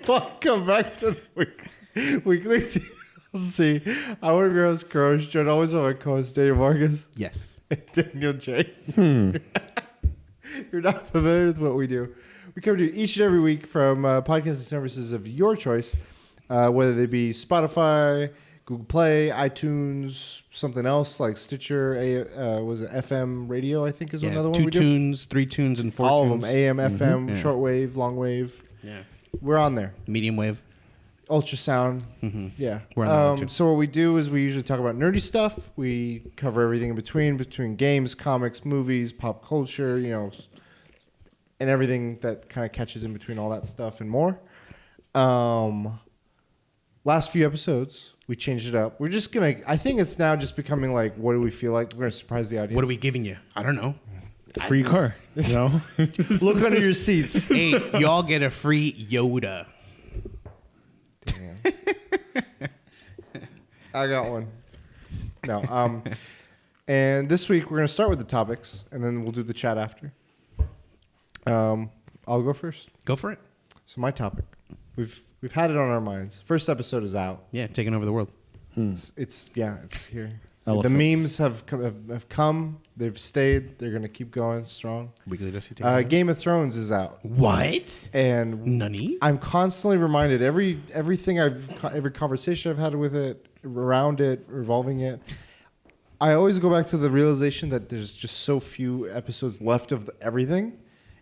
Welcome back to the weekly TLC. I'm one of your hosts, Crows, joined always by my co-host, Daniel Marcus. Yes. And Daniel J. You're not familiar with what we do. We come to you each and every week from podcasting services of your choice, whether they be Spotify, Google Play, iTunes, something else like Stitcher, was it FM radio, I think is another one we do. 2 tunes, 3 tunes, and 4 All tunes. of them, AM, FM, shortwave, long wave. Yeah. We're on there. Medium wave. Ultrasound. Yeah. We're on that too. So what we do is we usually talk about nerdy stuff. We cover everything in between games, comics, movies, pop culture, and everything that kind of catches in between all that stuff and more. Last few episodes, we changed it up. We're just going to, I think it's now just becoming like, what do we feel like? We're going to surprise the audience. What are we giving you? I don't know. Free car. No. Look under your seats. Hey, y'all get a free Yoda. Damn. I got one. No. And this week we're going to start with the topics, and then we'll do the chat after. I'll go first. Go for it. So my topic, we've had it on our minds. First episode is out. Yeah, taking over the world. It's here. Elephants. The memes have come. They've stayed. They're going to keep going strong. Weekly Dusty Game of Thrones is out. What? And Nani? I'm constantly reminded every conversation I've had with it, around it, revolving it. I always go back to the realization that there's just so few episodes left of everything,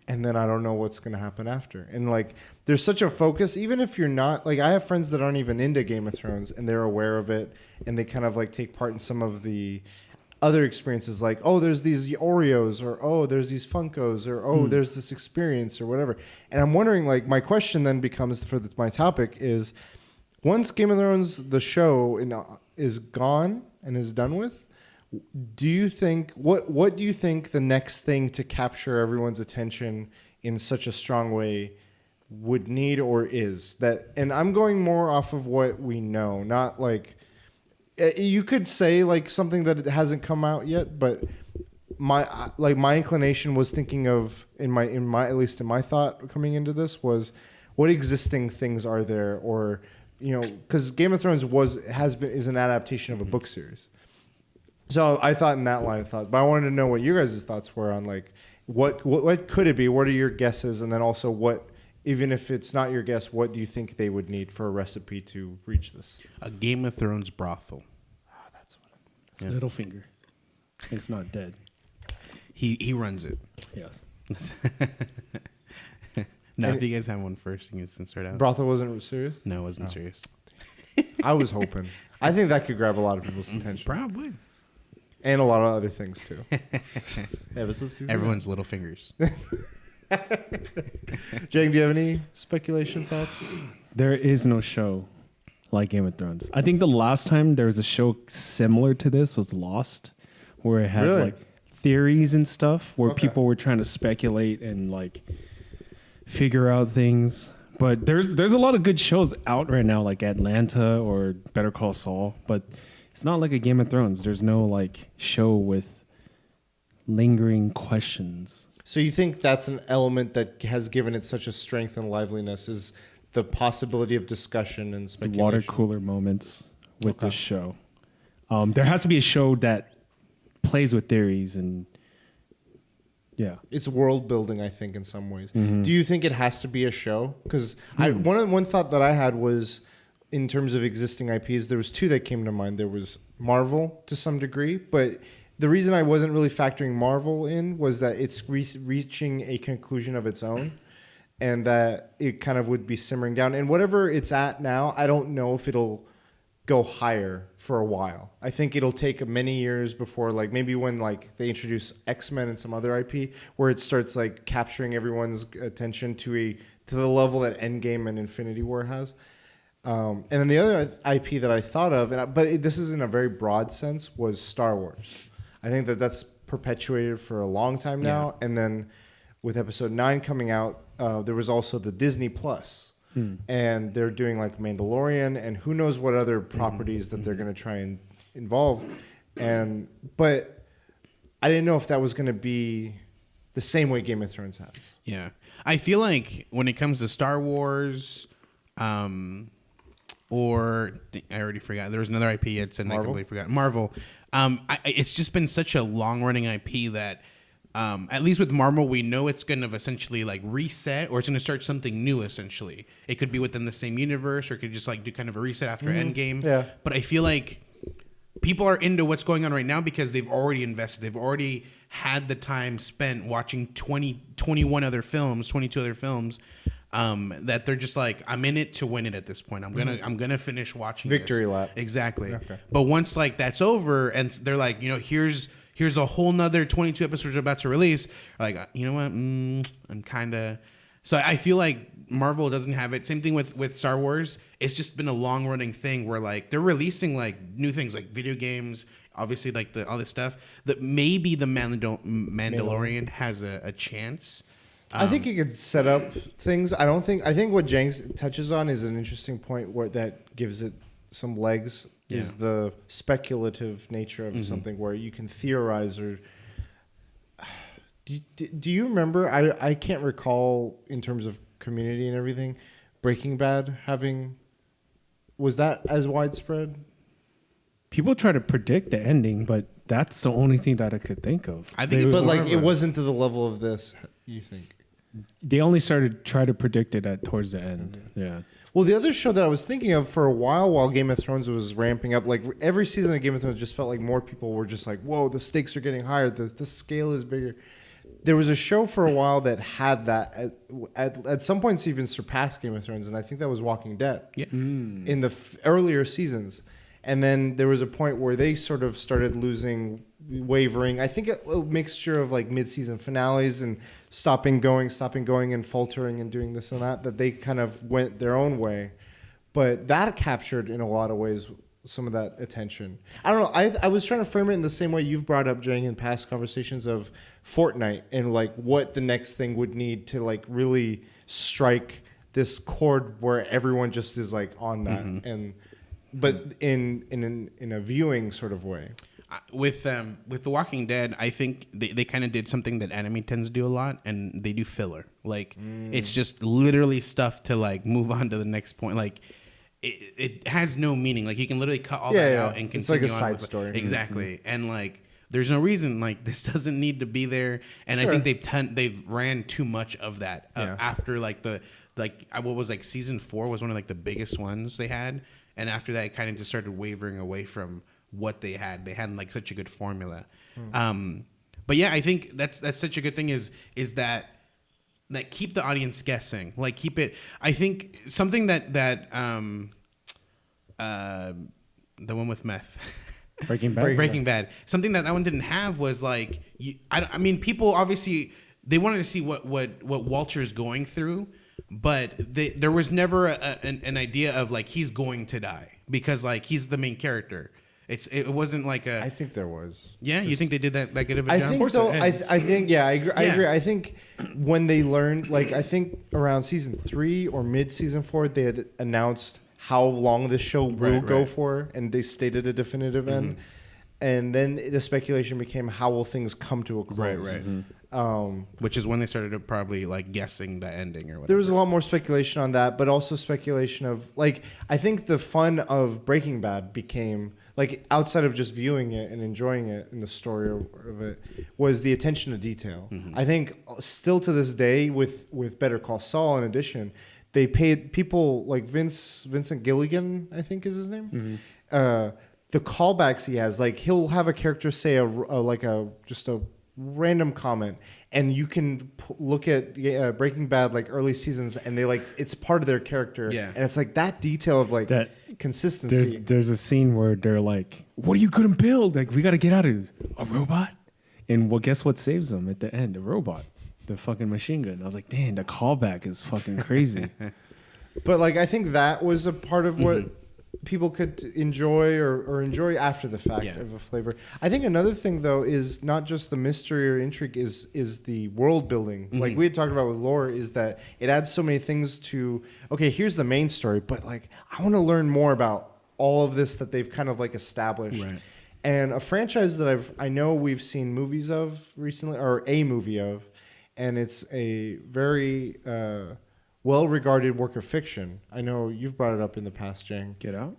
and then I don't know what's going to happen after. And like, there's such a focus, even if you're not like, I have friends that aren't even into Game of Thrones, and they're aware of it, and they kind of like take part in some of the other experiences, like, oh, there's these Oreos, or oh, there's these Funkos, or oh, there's this experience, or whatever. And I'm wondering, like, my question then becomes for my topic is, once Game of Thrones, the show, is gone and is done with, do you think what do you think the next thing to capture everyone's attention in such a strong way would need or is that? And I'm going more off of what we know, not like you could say like something that hasn't come out yet, but my inclination was thinking of in my at least in my thought coming into this was what existing things are there, or because Game of Thrones is an adaptation of a book series. So I thought in that line of thought, but I wanted to know what your guys' thoughts were on like what could it be? What are your guesses? And then also what, even if it's not your guess, what do you think they would need for a recipe to reach this? A Game of Thrones brothel. Oh, that's what It's Littlefinger. It's not dead. He runs it. Yes. Now, if you guys have one first, you can start out. Brothel wasn't serious? No, it wasn't serious. I was hoping. I think that could grab a lot of people's attention. Probably. And a lot of other things too. Everyone's little fingers. Jake, do you have any speculation thoughts? There is no show like Game of Thrones. I think the last time there was a show similar to this was Lost, where it had like theories and stuff, where people were trying to speculate and like figure out things. But there's a lot of good shows out right now, like Atlanta or Better Call Saul, but it's not like a Game of Thrones. There's no like show with lingering questions. So you think that's an element that has given it such a strength and liveliness, is the possibility of discussion and speculation? Water cooler moments with this show. There has to be a show that plays with theories and it's world building, I think, in some ways. Mm-hmm. Do you think it has to be a show? Because one thought that I had was, in terms of existing IPs, there was two that came to mind. There was Marvel to some degree, but the reason I wasn't really factoring Marvel in was that it's reaching a conclusion of its own, and that it kind of would be simmering down. And whatever it's at now, I don't know if it'll go higher for a while. I think it'll take many years before, like maybe when like they introduce X-Men and some other IP, where it starts like capturing everyone's attention to the level that Endgame and Infinity War has. And then the other IP that I thought of, this is in a very broad sense, was Star Wars. I think that's perpetuated for a long time now. Yeah. And then with Episode 9 coming out, there was also the Disney Plus. And they're doing like Mandalorian and who knows what other properties that they're going to try and involve. But I didn't know if that was going to be the same way Game of Thrones has. Yeah. I feel like when it comes to Star Wars, or I already forgot. There was another IP yet, and I completely forgot. Marvel. It's just been such a long-running IP that, at least with Marvel, we know it's going to essentially like reset, or it's going to start something new. Essentially, it could be within the same universe, or it could just like do kind of a reset after Endgame. Yeah. But I feel like people are into what's going on right now because they've already invested. They've already had the time spent watching 22 other films, that they're just like, I'm in it to win it at this point. I'm gonna finish watching Victory this. lap. Exactly. Okay. But once like that's over and they're like, here's a whole nother 22 episodes we're about to release. Like, you know what? I'm kind of. So I feel like Marvel doesn't have it. Same thing with Star Wars. It's just been a long running thing where like they're releasing like new things like video games, obviously like all this stuff that maybe the Mandalorian has a chance. I think it could set up things. I think what Jenks touches on is an interesting point where that gives it some legs. Yeah. Is the speculative nature of something where you can theorize or. Do you remember? I can't recall in terms of community and everything. Breaking Bad was that as widespread? People try to predict the ending, but that's the only thing that I could think of. I think, it wasn't to the level of this. You think? They only started try to predict it towards the end. Yeah. Well, the other show that I was thinking of for a while Game of Thrones was ramping up, like every season of Game of Thrones just felt like more people were just like, whoa, the stakes are getting higher. The scale is bigger. There was a show for a while that had that at some points even surpassed Game of Thrones, and I think that was Walking Dead. Yeah. In the earlier seasons. And then there was a point where they sort of started wavering. I think a mixture of like mid-season finales and stopping going and faltering and doing this and that they kind of went their own way. But that captured in a lot of ways some of that attention. I don't know. I was trying to frame it in the same way you've brought up, Jang, in past conversations of Fortnite and like what the next thing would need to like really strike this chord where everyone just is like on that but in a viewing sort of way. With The Walking Dead, I think they kind of did something that anime tends to do a lot, and they do filler. Like it's just literally stuff to like move on to the next point. Like it has no meaning. Like you can literally cut all that out and continue. It's like a on side with story. Exactly, and like there's no reason like this doesn't need to be there. And I think they've ran too much of that after like what was like season 4 was one of like the biggest ones they had. And after that, it kind of just started wavering away from what they had. They had like such a good formula. But yeah, I think that's such a good thing is that keep the audience guessing. Like keep it. I think something that the one with meth. Breaking Bad. Something that one didn't have was like I mean, people obviously they wanted to see what Walter's going through. But there was never an idea of like he's going to die because like he's the main character. It wasn't like a. I think there was. Yeah, you think they did that good of a job? I think so. I think I agree. I think when they learned, like I think around season 3 or mid season 4, they had announced how long the show will go for, and they stated a definitive end. And then the speculation became how will things come to a close. Right. Which is when they started to probably like guessing the ending or whatever. There was a lot more speculation on that, but also speculation of like I think the fun of Breaking Bad became like outside of just viewing it and enjoying it and the story of it was the attention to detail. I think still to this day with Better Call Saul in addition, they paid people like Vincent Gilligan, I think is his name. The callbacks he has, like he'll have a character say just a random comment, and you can look at Breaking Bad like early seasons, and they like it's part of their character, and it's like that detail of like that consistency. There's a scene where they're like, "What are you gonna build? Like we got to get out of this. A robot." And guess what saves them at the end? A robot, the fucking machine gun. I was like, "Damn, the callback is fucking crazy." But like I think that was a part of what people could enjoy or enjoy after the fact of a flavor. I think another thing though is not just the mystery or intrigue is the world building. Like we had talked about with lore is that it adds so many things to, okay, here's the main story, but like I want to learn more about all of this that they've kind of like established. Right. And a franchise that I know we've seen movies of recently, or a movie of, and it's a very well-regarded work of fiction. I know you've brought it up in the past, Jang. Get Out?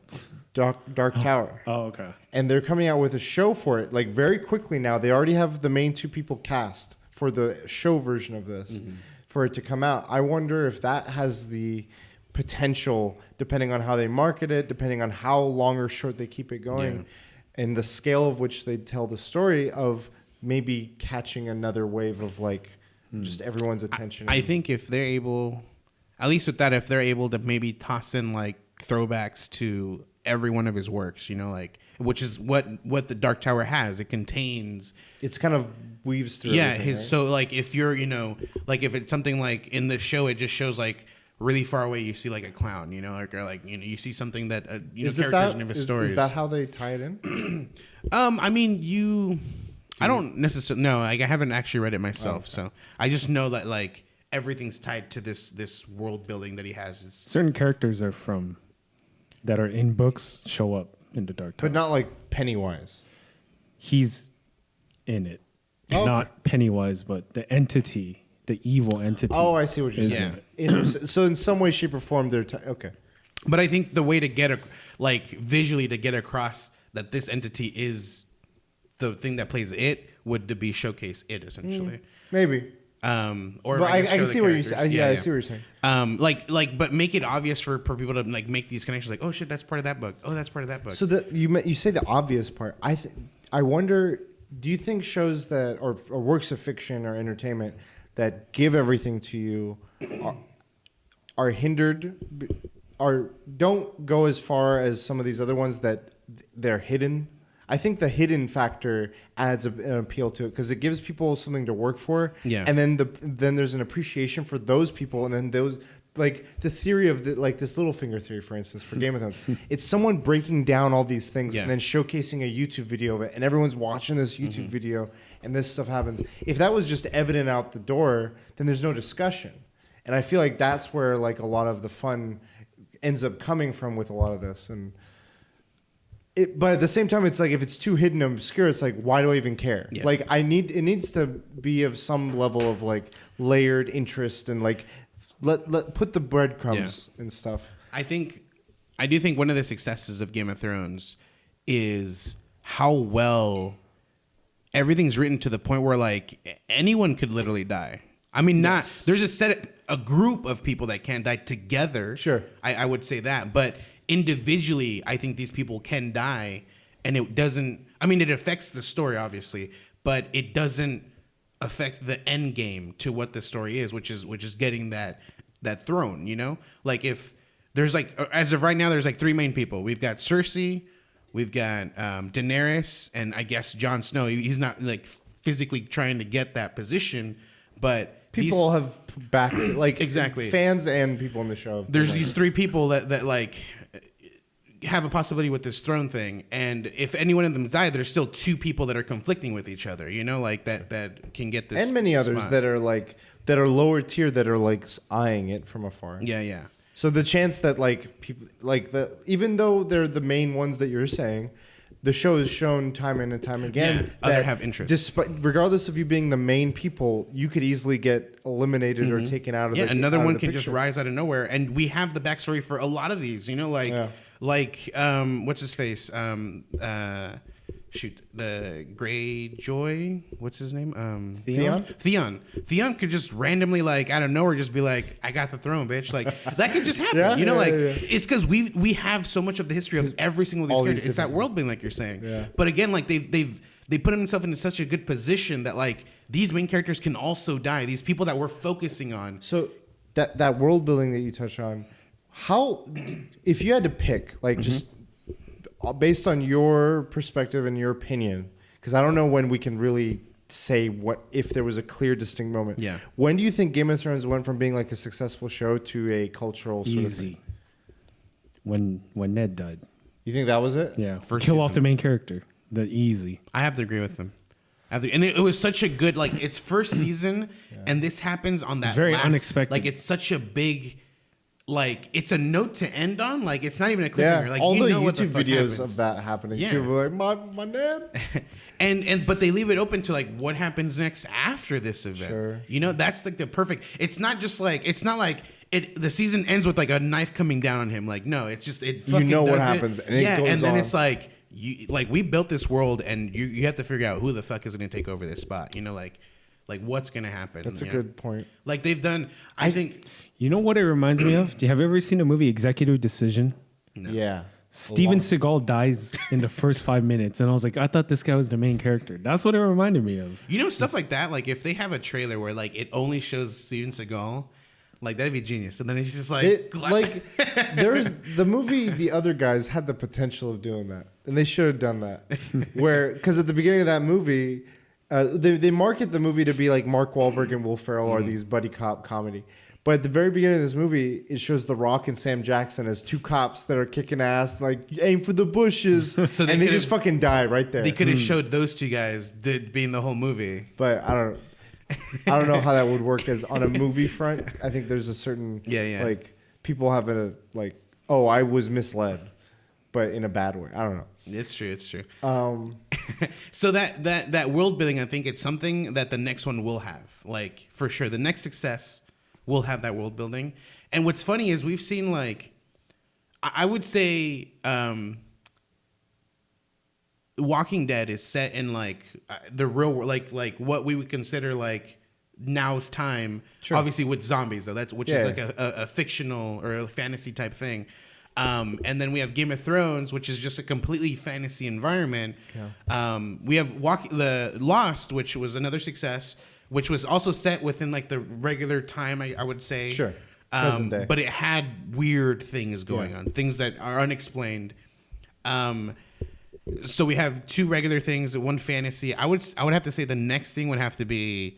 Dark Tower. Oh, okay. And they're coming out with a show for it, like very quickly now. They already have the main two people cast for the show version of this for it to come out. I wonder if that has the potential, depending on how they market it, depending on how long or short they keep it going, and the scale of which they tell the story, of maybe catching another wave of like just everyone's attention. I think if they're able, at least with that, if they're able to maybe toss in like throwbacks to every one of his works, you know, like, which is what the Dark Tower has. It contains, it's kind of weaves through. Yeah, right? So like if you're, you know, like if it's something like in the show, it just shows like really far away, you see like a clown, you know, or like, you know, you see something that characters in his stories. Is that how they tie it in? I mean, I don't necessarily know. Like, I haven't actually read it myself, so I just know that like everything's tied to this world building that he has. Certain characters that are in books show up in the Dark Tower. But not like Pennywise. He's in it. Oh, Not Pennywise, but the entity, the evil entity. Oh, I see what you're is saying. in it. So in some way, shape, or form, they're okay. But I think the way to get visually to get across that this entity is the thing that plays it would be showcase it essentially. Maybe. Or But I can see what you say. say. Yeah, I see what you're saying. But make it obvious for people to like make these connections. Like, oh shit, that's part of that book. Oh, that's part of that book. So you say the obvious part. I wonder. Do you think shows that or works of fiction or entertainment that give everything to you are hindered, or don't go as far as some of these other ones that they're hidden? I think the hidden factor adds an appeal to it because it gives people something to work for. Yeah. And then there's an appreciation for those people, and then those, like the theory of like this Littlefinger theory, for instance, for Game of Thrones. It's someone breaking down all these things and then showcasing a YouTube video of it, and everyone's watching this YouTube video, and this stuff happens. If that was just evident out the door, then there's no discussion. And I feel like that's where like a lot of the fun ends up coming from with a lot of this. And but at the same time, it's like if it's too hidden and obscure, it's like, why do I even care? Yeah. Like it needs to be of some level of like layered interest and like let put the breadcrumbs and stuff. I do think one of the successes of Game of Thrones is how well everything's written to the point where like anyone could literally die. I mean, there's a group of people that can't die together. Sure. I would say that, but individually, I think these people can die, and it doesn't. I mean, it affects the story, obviously, but it doesn't affect the end game to what the story is, which is getting that throne. You know, like if there's like as of right now, there's like three main people. We've got Cersei, we've got Daenerys, and I guess Jon Snow. He's not like physically trying to get that position, but People have backed like exactly fans and people in the show. There's these three people that like have a possibility with this throne thing, and if any one of them die, there's still two people that are conflicting with each other, you know, like that can get this, and many others spot. that are lower tier that are like eyeing it from afar. Yeah. So the chance that like people like even though they're the main ones that you're saying, the show has shown time and time again that have interest. Regardless of you being the main people, you could easily get eliminated or taken out of the another out one of the can picture. just rise out of nowhere, and we have the backstory for a lot of these, you know, like what's his face? The Greyjoy. What's his name? Theon could just randomly, like, out of nowhere, just be like, "I got the throne, bitch!" Like that could just happen. It's because we have so much of the history of every single of these characters. It's that world building, like you're saying. Yeah. But again, like they put themselves into such a good position that like these main characters can also die. These people that we're focusing on. So that world building that you touched on, how, if you had to pick, like just based on your perspective and your opinion, because I don't know when we can really say what if there was a clear, distinct moment. Yeah. When do you think Game of Thrones went from being like a successful show to a cultural sort of thing? When Ned died. You think that was it? Yeah. First Kill season. off the main character. The easy. I have to agree with them. And it was such a good, like, it's first season, and this happens on that Very last, unexpected. Like, it's such a big, like, it's a note to end on. Like, it's not even a cliffhanger. Yeah. Like, All you the know what YouTube the fuck videos happens. of that happening Yeah. too. We're like, my Ned. But they leave it open to like what happens next after this event. Sure. You know, that's like the perfect. It's not just like, it's not like the season ends with like a knife coming down on him. Like, no, it's just it. You know what does happens, it. and it goes and then on. it's like we built this world, and you have to figure out who the fuck is going to take over this spot. You know, like what's going to happen. That's a good point. Like they've done. I think. You know what it reminds me of? Have you ever seen a movie Executive Decision? No. Yeah. Steven Seagal dies in the first 5 minutes, and I was like, I thought this guy was the main character. That's what it reminded me of. You know, stuff like that. Like if they have a trailer where like it only shows Steven Seagal, like that'd be genius. And then it's just like, there's the movie. The other guys had the potential of doing that, and they should have done that. Because at the beginning of that movie, they market the movie to be like Mark Wahlberg and Will Ferrell are these buddy cop comedy. But at the very beginning of this movie, it shows The Rock and Sam Jackson as two cops that are kicking ass, like aim for the bushes, So and they just fucking die right there. they could have showed those two guys being the whole movie. But I don't know how that would work as on a movie front. I think there's a certain like people have a like, oh, I was misled, but in a bad way. I don't know. It's true. So that world building, I think it's something that the next one will have. Like for sure, the next success will have that world building. And what's funny is we've seen like, I would say, Walking Dead is set in like the real world, like what we would consider like now's time. Sure. Obviously with zombies though, which is like a fictional or a fantasy type thing. And then we have Game of Thrones, which is just a completely fantasy environment. Yeah. We have the Lost, which was another success, which was also set within like the regular time, I would say. Sure. Present day. But it had weird things going on, things that are unexplained. So we have two regular things, one fantasy. I would have to say the next thing would have to be,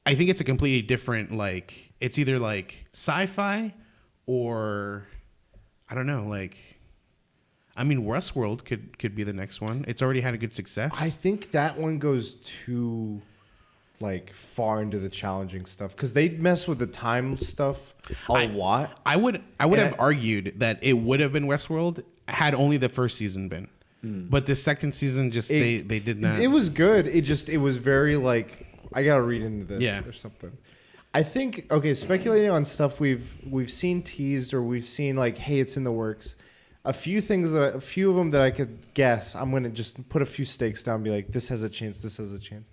I think it's a completely different, like, it's either like sci-fi or, I don't know, like, I mean, Westworld could be the next one. It's already had a good success. I think that one goes too like far into the challenging stuff because they mess with the time stuff a lot. I would have argued that it would have been Westworld had only the first season been. But the second season just they did not. It was good. It was very like I gotta read into this or something. I think speculating on stuff we've seen teased or we've seen like, hey, it's in the works. A few of them that I could guess. I'm gonna just put a few stakes down and be like, this has a chance. This has a chance.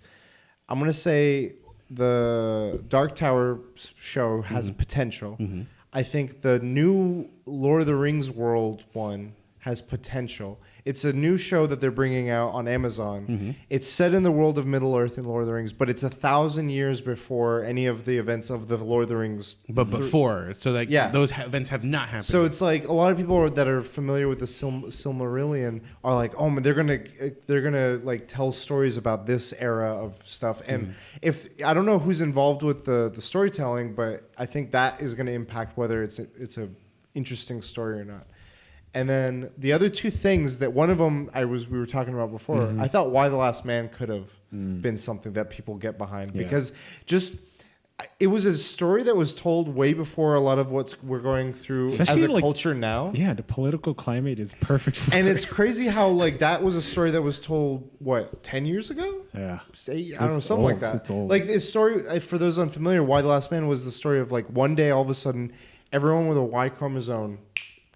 I'm going to say the Dark Tower show has potential. Mm-hmm. I think the new Lord of the Rings world one has potential. It's a new show that they're bringing out on Amazon. Mm-hmm. It's set in the world of Middle-earth and Lord of the Rings, but it's 1,000 years before any of the events of the Lord of the Rings. But before, so like those events have not happened. So it's like a lot of people that are familiar with the Silmarillion are like, oh man, they're gonna like tell stories about this era of stuff. And if I don't know who's involved with the storytelling, but I think that is going to impact whether it's a interesting story or not. And then the other two things that one of them we were talking about before, I thought Why the Last Man could have been something that people get behind because it was a story that was told way before a lot of we're going through especially as a culture now. Yeah, the political climate is perfect for and it's crazy how like that was a story that was told 10 years ago? Yeah. I don't know, something like that. It's old. Like this story for those unfamiliar, Why the Last Man was the story of like one day all of a sudden everyone with a Y chromosome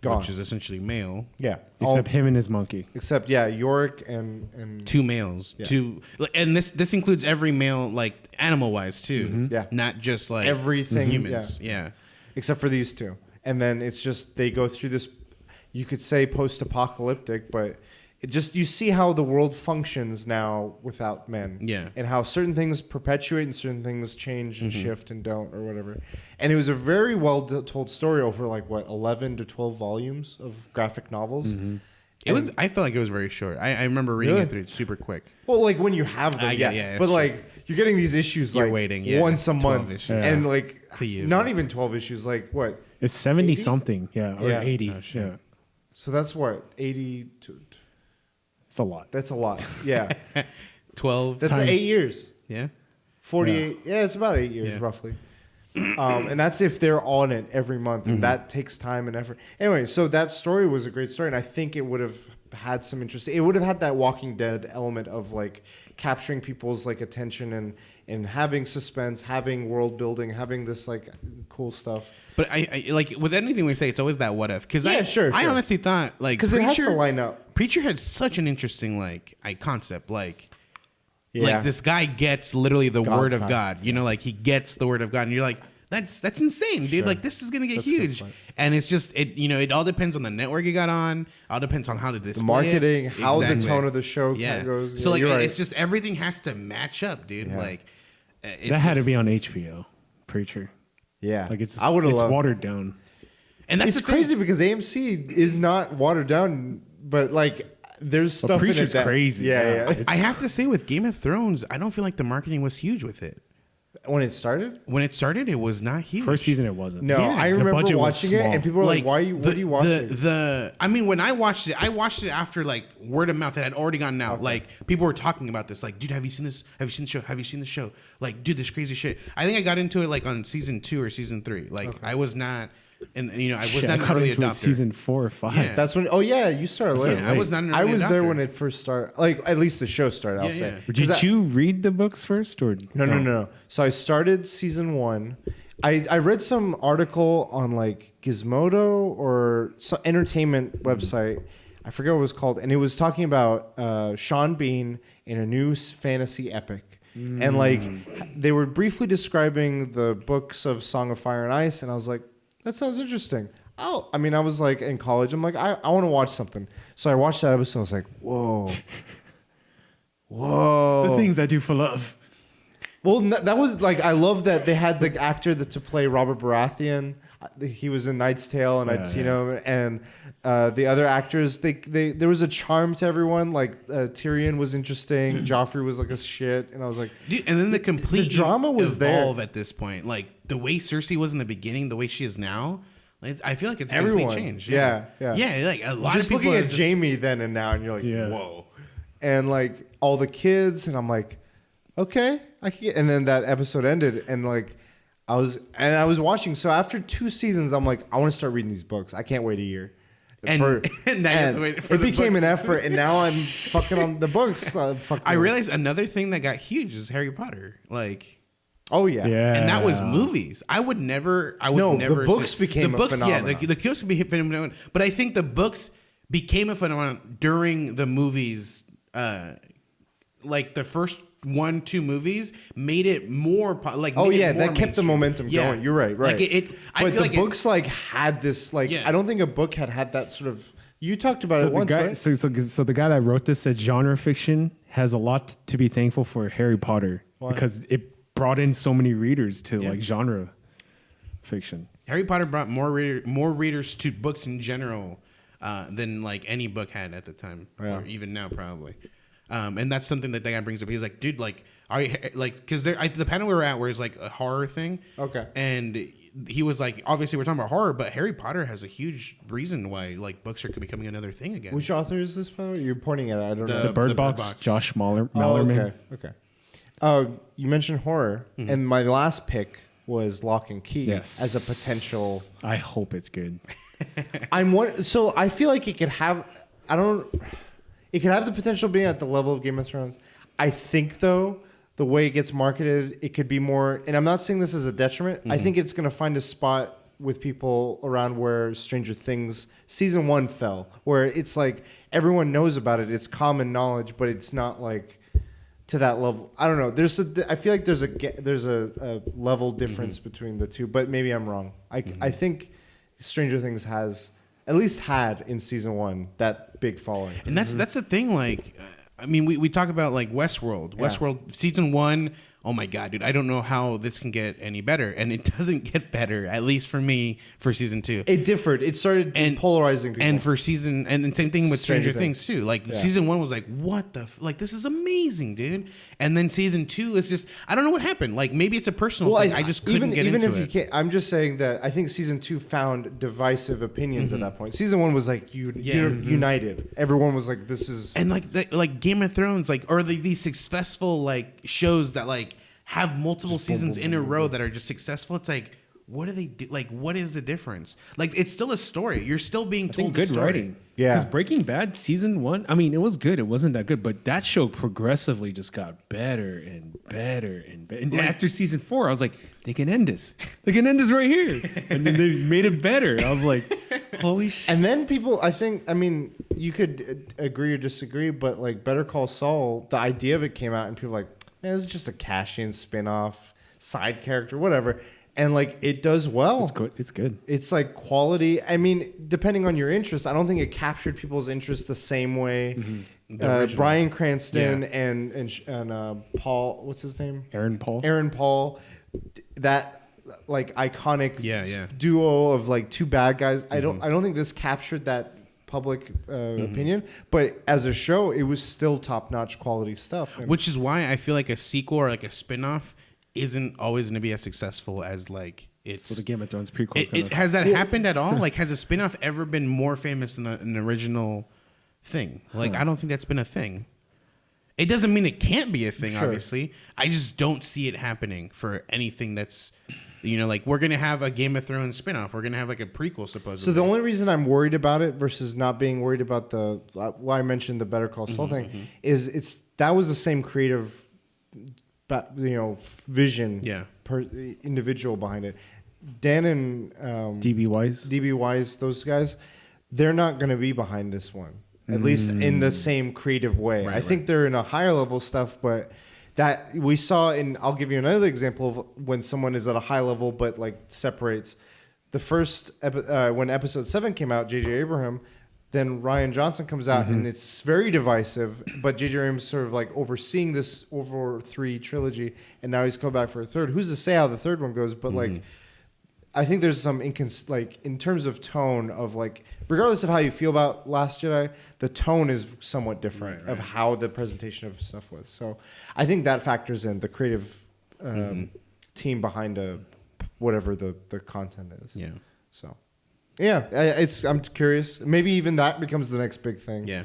gone. Which is essentially male. Yeah. Except him and his monkey. Except, Yorick and... Two males. Yeah. And this includes every male, like, animal-wise, too. Mm-hmm. Yeah. Not just, like, everything, humans. Yeah. Except for these two. And then it's just, they go through this, you could say post-apocalyptic, but it just, you see how the world functions now without men. Yeah. And how certain things perpetuate and certain things change and shift and don't or whatever. And it was a very well told story over 11 to 12 volumes of graphic novels. Mm-hmm. I felt like it was very short. I remember reading it through super quick. Well, like when you have them, but like you're getting these issues you're waiting, once a month. Issues. And like to you, not even 12 issues, like what? It's 70 something, or 80. Oh, sure. Yeah. So that's what 80 to. It's a lot. That's a lot. Yeah. 12. That's 8 years. Yeah. 48. Yeah, it's about 8 years roughly. And that's if they're on it every month, and that takes time and effort. Anyway, so that story was a great story, and I think it would have had some interest. It would have had that Walking Dead element of like capturing people's like attention and having suspense, having world building, having this like cool stuff. But I like with anything we say, it's always that what if. Because I honestly thought like because it has to line up. Preacher had such an interesting like concept like this guy gets literally the word of God. You know, like he gets the word of God, and you're like, that's insane, dude. Sure. Like this is gonna get huge, and it's just it all depends on the network you got on. All depends on how to display the marketing, it. how the tone of the show goes. So like it's just everything has to match up, dude. Yeah. Like that had to be on HBO, Preacher. Yeah, like it's watered down, and that's crazy because AMC is not watered down, but like. There's stuff in it that crazy. Yeah. I have to say, with Game of Thrones, I don't feel like the marketing was huge with it. When it started, it was not huge. First season, it wasn't. No, I remember watching it, and people were like, "Why are you? What are you watching?" I mean, when I watched it after like word of mouth that had already gotten out. Okay. Like people were talking about this. Like, dude, have you seen this? Have you seen the show? Have you seen the show? Like, dude, this crazy shit. I think I got into it like on season 2 or season 3. Like, I was not. And I was not an early adopter. Season 4 or 5. Yeah. That's when. Oh yeah, you started late. Yeah, I was not an early I was adopter. There when it first started. Like at least the show started. I'll say. Did you read the books first or no? So I started season 1. I read some article on like Gizmodo or some entertainment website. I forget what it was called, and it was talking about Sean Bean in a new fantasy epic. And like they were briefly describing the books of Song of Fire and Ice, and I was like, that sounds interesting. I mean, I was like in college. I'm like, I want to watch something. So I watched that episode. I was like, whoa. The things I do for love. Well, that was like, I love that they had the actor to play Robert Baratheon. He was in Knight's Tale, and I'd seen him. And the other actors, there was a charm to everyone. Like Tyrion was interesting. Joffrey was like a shit, and I was like, dude, and then the drama was evolve there at this point. Like the way Cersei was in the beginning, the way she is now. Like, I feel like it's a complete change. Yeah. Like a lot just of people looking at Jamie then and now, and you're like, whoa. And like all the kids, and I'm like, okay, I can get. And then that episode ended, and like. I was watching. So after 2 seasons, I'm like, I want to start reading these books. I can't wait a year. And it became an effort, and now I'm fucking on the books. I realized another thing that got huge is Harry Potter. Like, oh yeah, and that was movies. I would never. The books became a phenomenon. Yeah, the books became a phenomenon. But I think the books became a phenomenon during the movies. Like the first 1-2 movies made it more that kept the momentum going. You're right. Like but the books like had this like I don't think a book had that sort of. You talked about it once, right? So the guy that wrote this said genre fiction has a lot to be thankful for Harry Potter because it brought in so many readers to like genre fiction. Harry Potter brought more readers to books in general than like any book had at the time, or even now probably. And that's something that guy brings up. He's like, dude, like, are you like, because the panel we were at where it's like a horror thing. Okay. And he was like, obviously we're talking about horror, but Harry Potter has a huge reason why like books are becoming another thing again. Which author is this? By the way? You're pointing at it. I don't know. The Bird Box. Josh Mallerman. Okay. You mentioned horror, and my last pick was Lock and Key as a potential. I hope it's good. So I feel like it could have. It could have the potential being at the level of Game of Thrones. I think, though, the way it gets marketed, it could be more... And I'm not saying this as a detriment. I think it's going to find a spot with people around where Stranger Things season 1 fell, where it's like everyone knows about it. It's common knowledge, but it's not like to that level. I don't know. I feel like there's a level difference between the two, but maybe I'm wrong. I think Stranger Things has... at least had in season 1 that big following. And that's the thing. Like, I mean, we talk about like Westworld. Westworld season 1. Oh my God, dude! I don't know how this can get any better, and it doesn't get better. At least for me, for season 2, it differed. It started polarizing people. And for season, and the same thing with Stranger Things too. Like season 1 was like, what the like? This is amazing, dude. And then season 2 is just, I don't know what happened. Like maybe it's a personal thing. I just couldn't get into it. Even if you can't, I'm just saying that I think season 2 found divisive opinions at that point. Season 1 was like united. Everyone was like, this is and like Game of Thrones, like or these successful like shows that like have multiple seasons in a row that are just successful. It's like, what do they do? Like, what is the difference? Like, it's still a story. You're still being told good a story. writing. Yeah. Because Breaking Bad season 1, I mean, it was good. It wasn't that good, but that show progressively just got better and better and better. And after season 4, I was like, they can end this. They can end this right here. And then they made it better. I was like, holy shit. And then people, I mean, you could agree or disagree, but like Better Call Saul, the idea of it came out and people were like, man, this is just a cash-in spin-off, side character, whatever. And like it does well. It's good. It's good. It's like quality. I mean, depending on your interest, I don't think it captured people's interest the same way. Bryan Cranston and Paul, what's his name? Aaron Paul, that like iconic duo of like two bad guys. I don't think this captured that public opinion, but as a show, it was still top-notch quality stuff. And which is why I feel like a sequel or like a spin-off isn't always going to be as successful as like it's. So the Game of Thrones prequel. Has that happened at all? Like, has a spin-off ever been more famous than an original thing? Like, I don't think that's been a thing. It doesn't mean it can't be a thing, obviously. I just don't see it happening for anything that's, like we're going to have a Game of Thrones spin-off. We're going to have like a prequel, supposedly. So the only reason I'm worried about it versus not being worried about why I mentioned the Better Call Saul thing is that was the same creative vision per individual behind it. Dan and DB Wise, those guys, they're not going to be behind this one, at least in the same creative way. I think they're in a higher level stuff, but that we saw I'll give you another example of when someone is at a high level but like separates. The first when episode 7 came out, J.J. Abraham. Then Rian Johnson comes out and it's very divisive, but J.J. Abrams sort of like overseeing this over 3 trilogy, and now he's come back for a third. Who's to say how the third one goes? But like, I think there's some like in terms of tone of like, regardless of how you feel about Last Jedi, the tone is somewhat different of how the presentation of stuff was. So I think that factors in the creative team behind whatever the content is. Yeah. So. Yeah, I'm curious. Maybe even that becomes the next big thing. Yeah.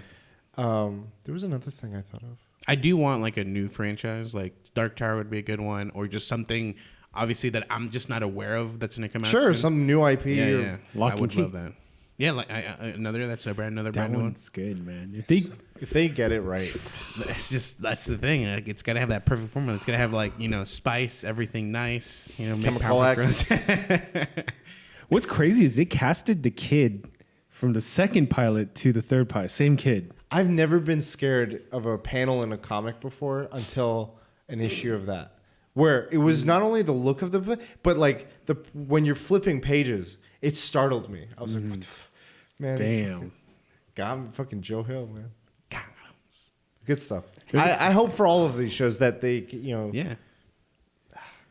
There was another thing I thought of. I do want like a new franchise, like Dark Tower would be a good one, or just something obviously that I'm just not aware of that's going to come out. Sure, soon. some new IP. Yeah. Lock I would and love that. Yeah, like another brand new one. That's good, man. If they get it right, that's the thing. Like, it's got to have that perfect formula. It's got to have like spice, everything nice. Chemical X. What's crazy is they casted the kid from the second pilot to the third pilot. Same kid. I've never been scared of a panel in a comic before until an issue of that, where it was not only the look of but like when you're flipping pages, it startled me. I was like, what the man, damn. Fucking Joe Hill, man. Good stuff. I hope for all of these shows that they, Yeah.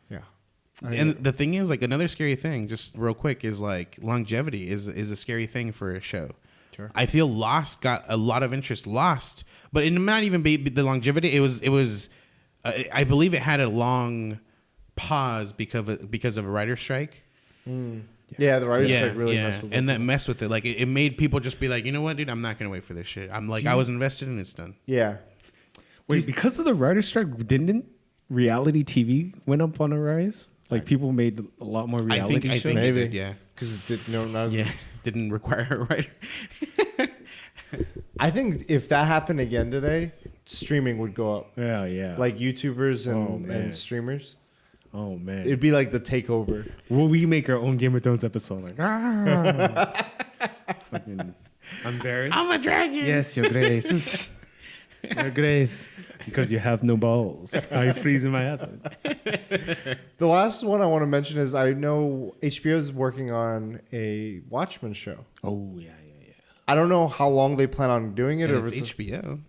Yeah. And the thing is, like, another scary thing, just real quick, is like longevity is a scary thing for a show. Sure. I feel Lost got a lot of interest, but it might not even be the longevity. It was. I believe it had a long pause because of a writer's strike. Yeah, the writer's strike really messed with it. And that messed with it. Like, it made people just be like, you know what, dude, I'm not gonna wait for this shit. I'm like, I was invested and it's done. Yeah. Wait, because of the writer's strike, didn't reality TV went up on a rise? Like, people made a lot more reality shows? I think Maybe. it did, yeah. Because it didn't require a writer. I think if that happened again today, streaming would go up. Yeah. Like YouTubers and streamers. Oh, man. It'd be like the takeover. Will we make our own Game of Thrones episode? Like, fucking, I'm Varys. I'm a dragon. Yes, Your Grace. Your Grace. Because you have no balls. I'm freezing my ass off. The last one I want to mention is I know HBO is working on a Watchmen show. Oh, yeah. I don't know how long they plan on doing it. Or it's HBO.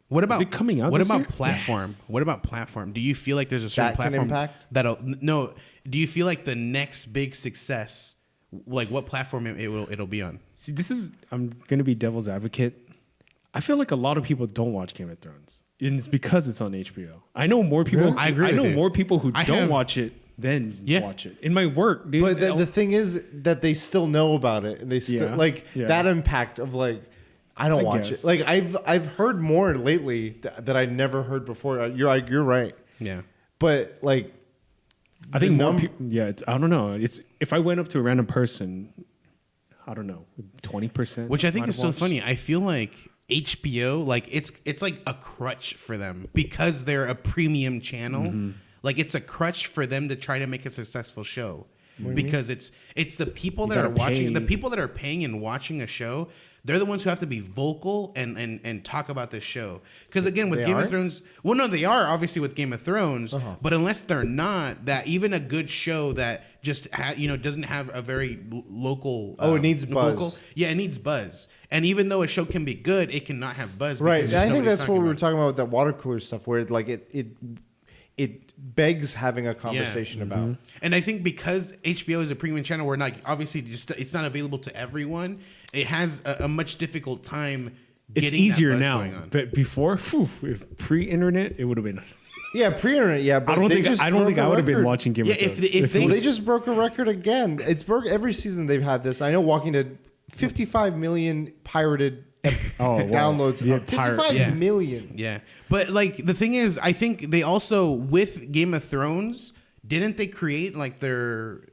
What about Is it coming out? What this about year? platform? Yes. What about platform? Do you feel like there's a certain That can platform impact? Do you feel like the next big success, like what platform it'll be on? See, I'm going to be devil's advocate. I feel like a lot of people don't watch Game of Thrones. And it's because it's on HBO. I know more people. Really? I agree I with know you. more people who don't watch it than watch it. In my work, dude. But the thing is that they still know about it, and they still that impact of like, I don't watch it. Like I've heard more lately that I never heard before. You're right. Yeah. But like, I think more people. Yeah, I don't know. It's if I went up to a random person, I don't know, 20%. Which I think is so funny. I feel like HBO, like it's like a crutch for them because they're a premium channel. Mm-hmm. Like it's a crutch for them to try to make a successful show because it's the people that are watching, the people that are paying and watching a show. They're the ones who have to be vocal and talk about this show. Because again, with Game of Thrones, well, no, they are obviously with Game of Thrones, but unless they're not, that even a good show that just doesn't have a very local. It needs buzz. Vocal, yeah, it needs buzz. And even though a show can be good, it cannot have buzz. Right. I think that's what we were talking about with that water cooler stuff, where it begs having a conversation about. And I think because HBO is a premium channel, where obviously it's not available to everyone. It has a much difficult time. It's easier now, but before, pre-internet, it would have been. Yeah, pre-internet. Yeah, but I don't think I would have been watching Game of Thrones. If they just broke a record again. It's broke every season. They've had this. I know Walking Dead, 55 million pirated downloads. Yeah, 55 million. Yeah, but like the thing is, I think they also with Game of Thrones, didn't they create like their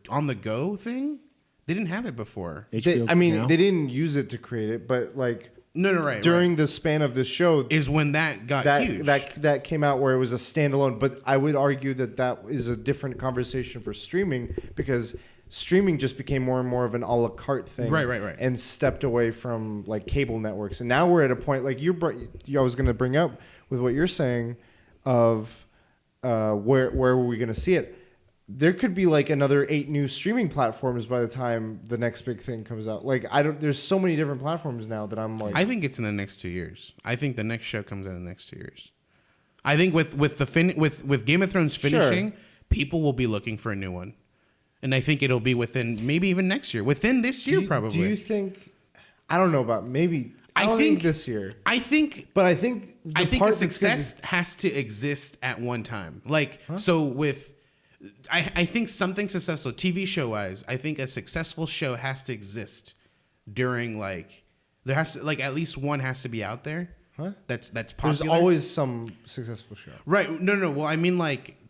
on the go thing? They didn't have it before. They didn't use it to create it, but like right. During the span of this show is when that got huge. That came out where it was a standalone. But I would argue that is a different conversation for streaming because streaming just became more and more of an a la carte thing, right, and stepped away from like cable networks. And now we're at a point like I was going to bring up with what you're saying of where were we going to see it? There could be like another 8 new streaming platforms by the time the next big thing comes out. Like there's so many different platforms now that I'm like. I think it's in the next 2 years. I think the next show comes out in the next 2 years. I think with Game of Thrones finishing, people will be looking for a new one, and I think it'll be within maybe even next year, within this year probably. Do you think? I don't know about maybe. I think this year. I think a success has to exist at one time. Like so with. I think something successful TV show wise, I think a successful show has to exist during there has to at least one has to be out there. Huh? That's popular. There's always some successful show. Right. No. Well, I mean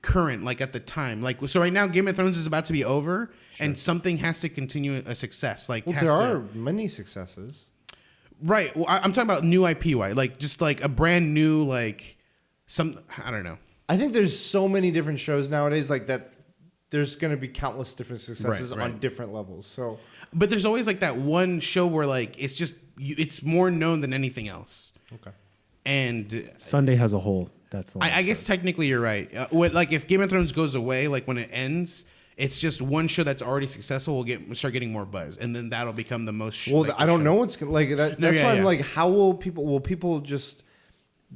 current, at the time. So right now Game of Thrones is about to be over and something has to continue a success. There are many successes. Right. Well, I'm talking about new IP wise, just a brand new I don't know. I think there's so many different shows nowadays that there's going to be countless different successes on different levels. So, but there's always that one show where it's just it's more known than anything else. Okay. And Sunday has a hole. That's all. I guess technically you're right. If Game of Thrones goes away, when it ends, it's just one show that's already successful will start getting more buzz, and then that'll become the most. I don't know what's that. That's why I'm like, how will people just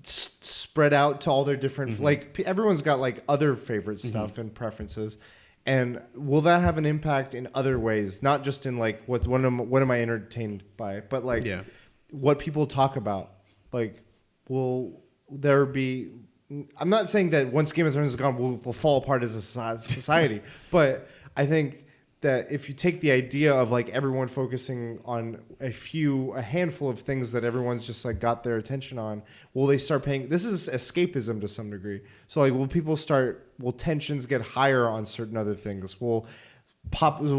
spread out to all their different everyone's got other favorite stuff and preferences, and will that have an impact in other ways, not just in what am I entertained by, but what people talk about? Will there be? I'm not saying that once Game of Thrones is gone we'll fall apart as a society, but I think that if you take the idea of everyone focusing on a handful of things that everyone's just got their attention on, will they start paying? This is escapism to some degree. So will tensions get higher on certain other things? Will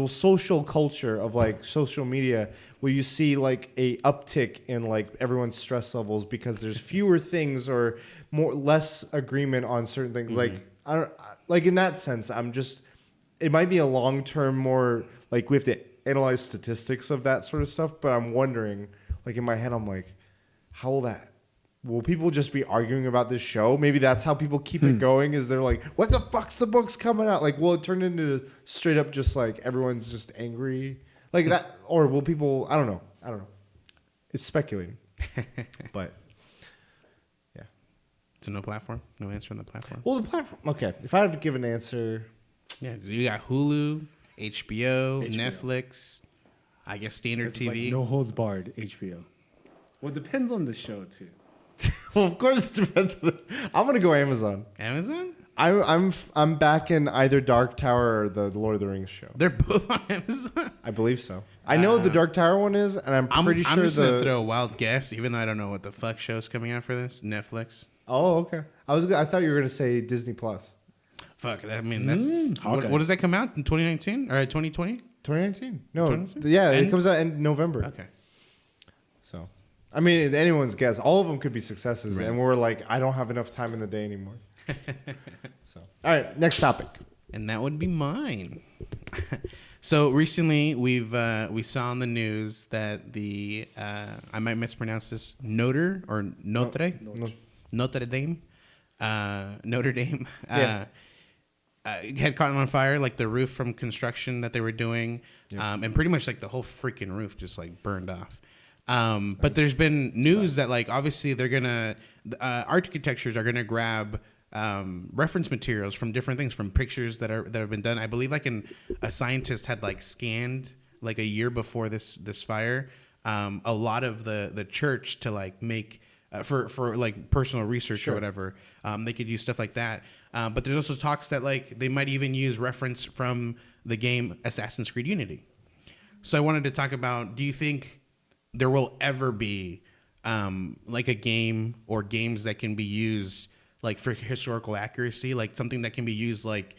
social culture of social media, will you see a uptick in everyone's stress levels because there's fewer things or less agreement on certain things? I don't, in that sense, it might be a long-term more we have to analyze statistics of that sort of stuff, but I'm wondering, in my head, I'm how will people just be arguing about this show? Maybe that's how people keep it going, is they're what the fuck's the book's coming out? Will it turn into straight up just everyone's just angry that? Or will people, I don't know. It's speculating. But yeah. So no platform? No answer on the platform? Well, the platform, okay. If I have to give an answer... Yeah, you got Hulu, HBO, Netflix, I guess standard TV. No holds barred, HBO. Well, it depends on the show too. Well, of course it depends. I'm gonna go Amazon. Amazon? I'm back in either Dark Tower or the Lord of the Rings show. They're both on Amazon. I believe so. I know the Dark Tower one is, and I'm pretty sure I'm just gonna throw a wild guess, even though I don't know what the fuck show's coming out for this. Netflix. Oh, okay. I thought you were gonna say Disney Plus. Fuck. I mean, that's what does that come out in 2019 or 2020? 2019. No, 2019? yeah, it comes out in November. Okay. So, I mean, it's anyone's guess. All of them could be successes, Right. and we're like, I don't have enough time in the day anymore. So, all right, next topic. And that would be mine. So recently, we saw on the news that the I might mispronounce this Notre Dame, Notre Dame had caught on fire, like the roof from construction that they were doing, and pretty much like the whole freaking roof just like burned off. But there's been news that like obviously they're gonna architectures are gonna grab reference materials from different things, from pictures that have been done. I believe like a scientist had like scanned like a year before this fire a lot of the church to like make for like personal research or whatever. They could use stuff like that. But there's also talks that like they might even use reference from the game Assassin's Creed Unity. So I wanted to talk about, do you think there will ever be like a game or games that can be used like for historical accuracy, like something that can be used like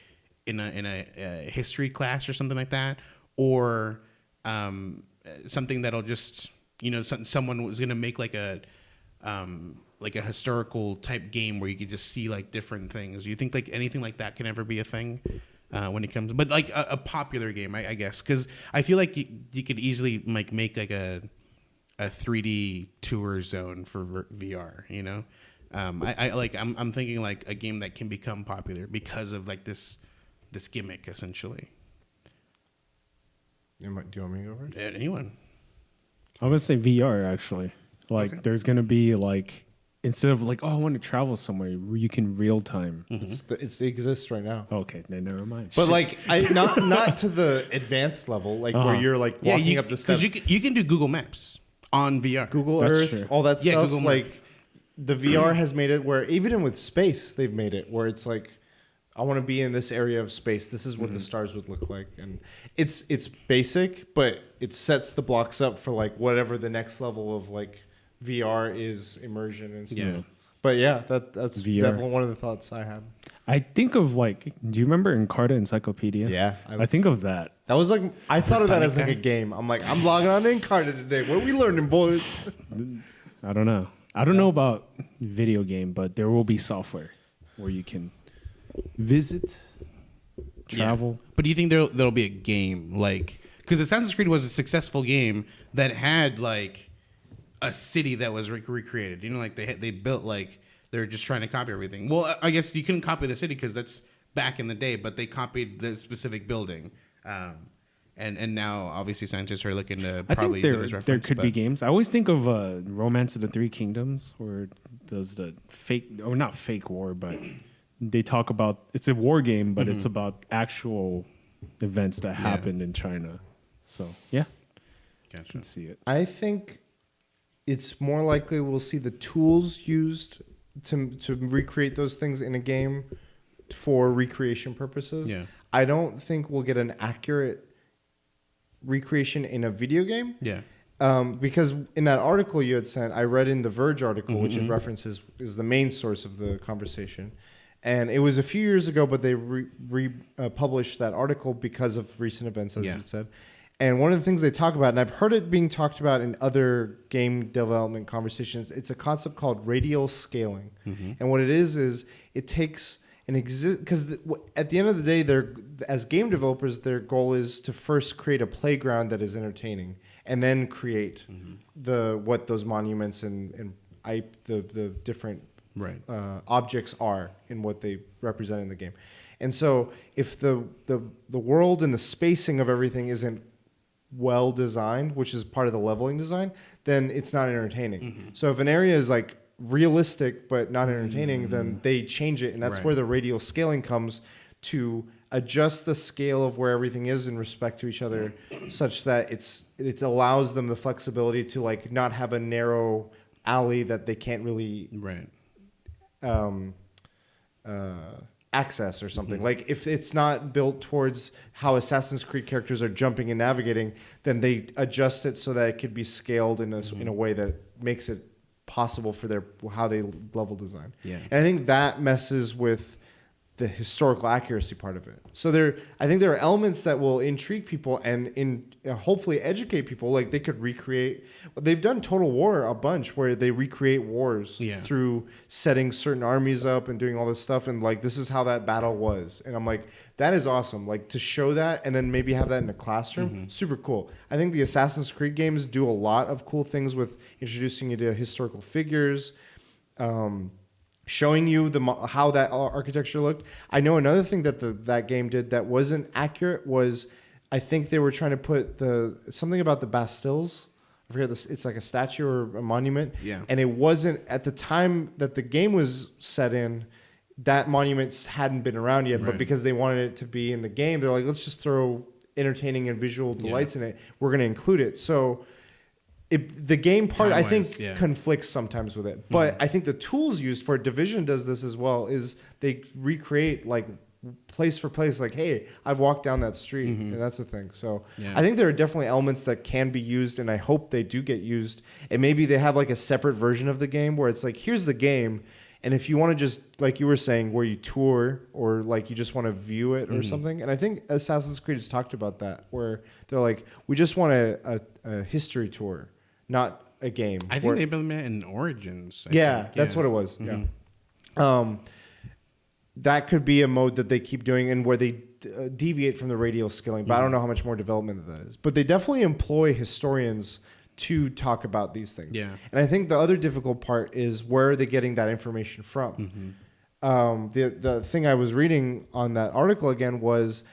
in a history class or something like that, or something that'll just, you know, someone was gonna make like a historical type game where you could just see like different things. Do you think like anything like that can ever be a thing when it comes, but like a popular game, I guess, because I feel like you could easily like make like a 3D tour zone for VR, you know? I'm thinking like a game that can become popular because of like this gimmick essentially. Do you want me to go first? Anyone? I'm gonna say VR actually. Like, there's gonna be like, instead of like, oh, I want to travel somewhere, where you can real time. Mm-hmm. It exists right now. Okay, then never mind. But like, not to the advanced level, like where you're like walking up the steps. Because you can do Google Maps on VR. Google That's Earth, true. all that stuff. Google Maps. Like, the VR has made it where even with space, they've made it where it's like, I want to be in this area of space. This is what the stars would look like, and it's basic, but it sets the blocks up for like whatever the next level of like VR is, immersion and stuff. Yeah. But yeah, that's VR. definitely one of the thoughts I had. I think of like, do you remember Encarta Encyclopedia? Yeah, I think of that. That was like, I thought of that as like a game. I'm like, I'm logging on to Encarta today. What are we learning, boys? I don't know. I don't know about video game, but there will be software where you can visit, travel. Yeah. But do you think there'll be a game like, because Assassin's Creed was a successful game that had like a city that was recreated. You know, like they built like they're just trying to copy everything. Well, I guess you couldn't copy the city because that's back in the day, but they copied the specific building. And now obviously scientists are looking to probably use it as reference. There could be games. I always think of Romance of the Three Kingdoms, where does the fake, or not fake war, but they talk about, it's a war game, but it's about actual events that happened in China. So yeah, Gotcha. can see it. I think it's more likely we'll see the tools used to recreate those things in a game for recreation purposes. Yeah. I don't think we'll get an accurate recreation in a video game. Yeah. Because in that article you had sent, I read in the Verge article, which it references is the main source of the conversation. And it was a few years ago, but they published that article because of recent events, as you said. And one of the things they talk about, and I've heard it being talked about in other game development conversations, it's a concept called radial scaling. And what it is it takes an because at the end of the day, as game developers, their goal is to first create a playground that is entertaining, and then create what those monuments and the different objects are in what they represent in the game. And so if the world and the spacing of everything isn't well designed, which is part of the leveling design, then it's not entertaining. So if an area is like realistic but not entertaining, then they change it, and that's where the radial scaling comes, to adjust the scale of where everything is in respect to each other, such that it allows them the flexibility to like not have a narrow alley that they can't really access or something. Like if it's not built towards how Assassin's Creed characters are jumping and navigating, then they adjust it so that it could be scaled in a way that makes it possible for how they level design. And I think that messes with the historical accuracy part of it. So I think there are elements that will intrigue people and hopefully educate people. Like they could recreate. They've done Total War a bunch where they recreate wars through setting certain armies up and doing all this stuff. And like this is how that battle was. And I'm like, that is awesome. Like to show that and then maybe have that in a classroom, super cool. I think the Assassin's Creed games do a lot of cool things with introducing you to historical figures. Showing you how that architecture looked. I know another thing that that game did that wasn't accurate was I think they were trying to put something about the Bastilles. I forget this. It's like a statue or a monument. Yeah. And it wasn't at the time that the game was set in. That monument hadn't been around yet, but because they wanted it to be in the game, they're like, let's just throw entertaining and visual delights in it. We're going to include it. So. The game part, I think, conflicts sometimes with it. But I think the tools used for Division does this as well, is they recreate like place for place, like, hey, I've walked down that street, and that's the thing. So I think there are definitely elements that can be used, and I hope they do get used. And maybe they have like a separate version of the game where it's like, here's the game, and if you want to just, like you were saying, where you tour or like you just want to view it or something. And I think Assassin's Creed has talked about that, where they're like, we just want a history tour. Not a game. I think they built it in Origins. That's what it was. Yeah. That could be a mode that they keep doing and where they deviate from the radial skilling, but I don't know how much more development that is. But they definitely employ historians to talk about these things. Yeah. And I think the other difficult part is where are they getting that information from? The thing I was reading on that article again was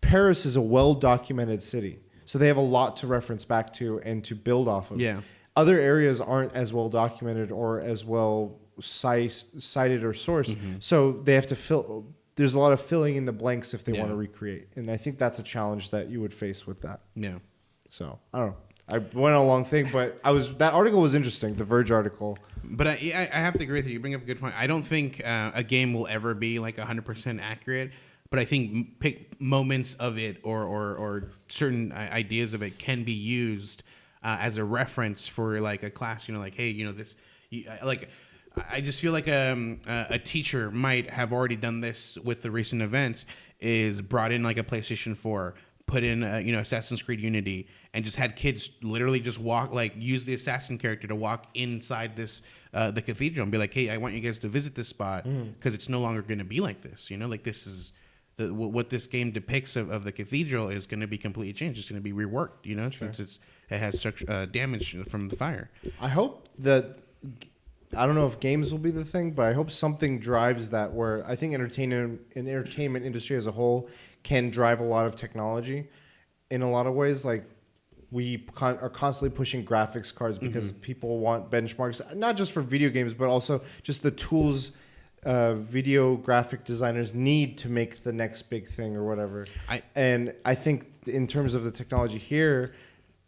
Paris is a well-documented city. So they have a lot to reference back to and to build off of. Yeah. Other areas aren't as well documented or as well cited or sourced. So they have to fill. There's a lot of filling in the blanks if they want to recreate. And I think that's a challenge that you would face with that. Yeah. So I don't know. I went on a long thing, but that article was interesting, the Verge article. But I have to agree with you. You bring up a good point. I don't think a game will ever be like 100% accurate. But I think pick moments of it or certain ideas of it can be used as a reference for like a class. You know, like, hey, you know, this, like, I just feel like a teacher might have already done this with the recent events. Is brought in like a PlayStation 4, put in Assassin's Creed Unity, and just had kids literally just use the assassin character to walk inside this the cathedral and be like, hey, I want you guys to visit this spot because it's no longer going to be like this. You know, like this is. What this game depicts of the cathedral is going to be completely changed. It's going to be reworked, you know, since it has such damage from the fire. I hope that, I don't know if games will be the thing, but I hope something drives that where I think entertainment industry as a whole can drive a lot of technology in a lot of ways. Like we are constantly pushing graphics cards because people want benchmarks, not just for video games, but also just the tools video graphic designers need to make the next big thing or whatever. And I think in terms of the technology here,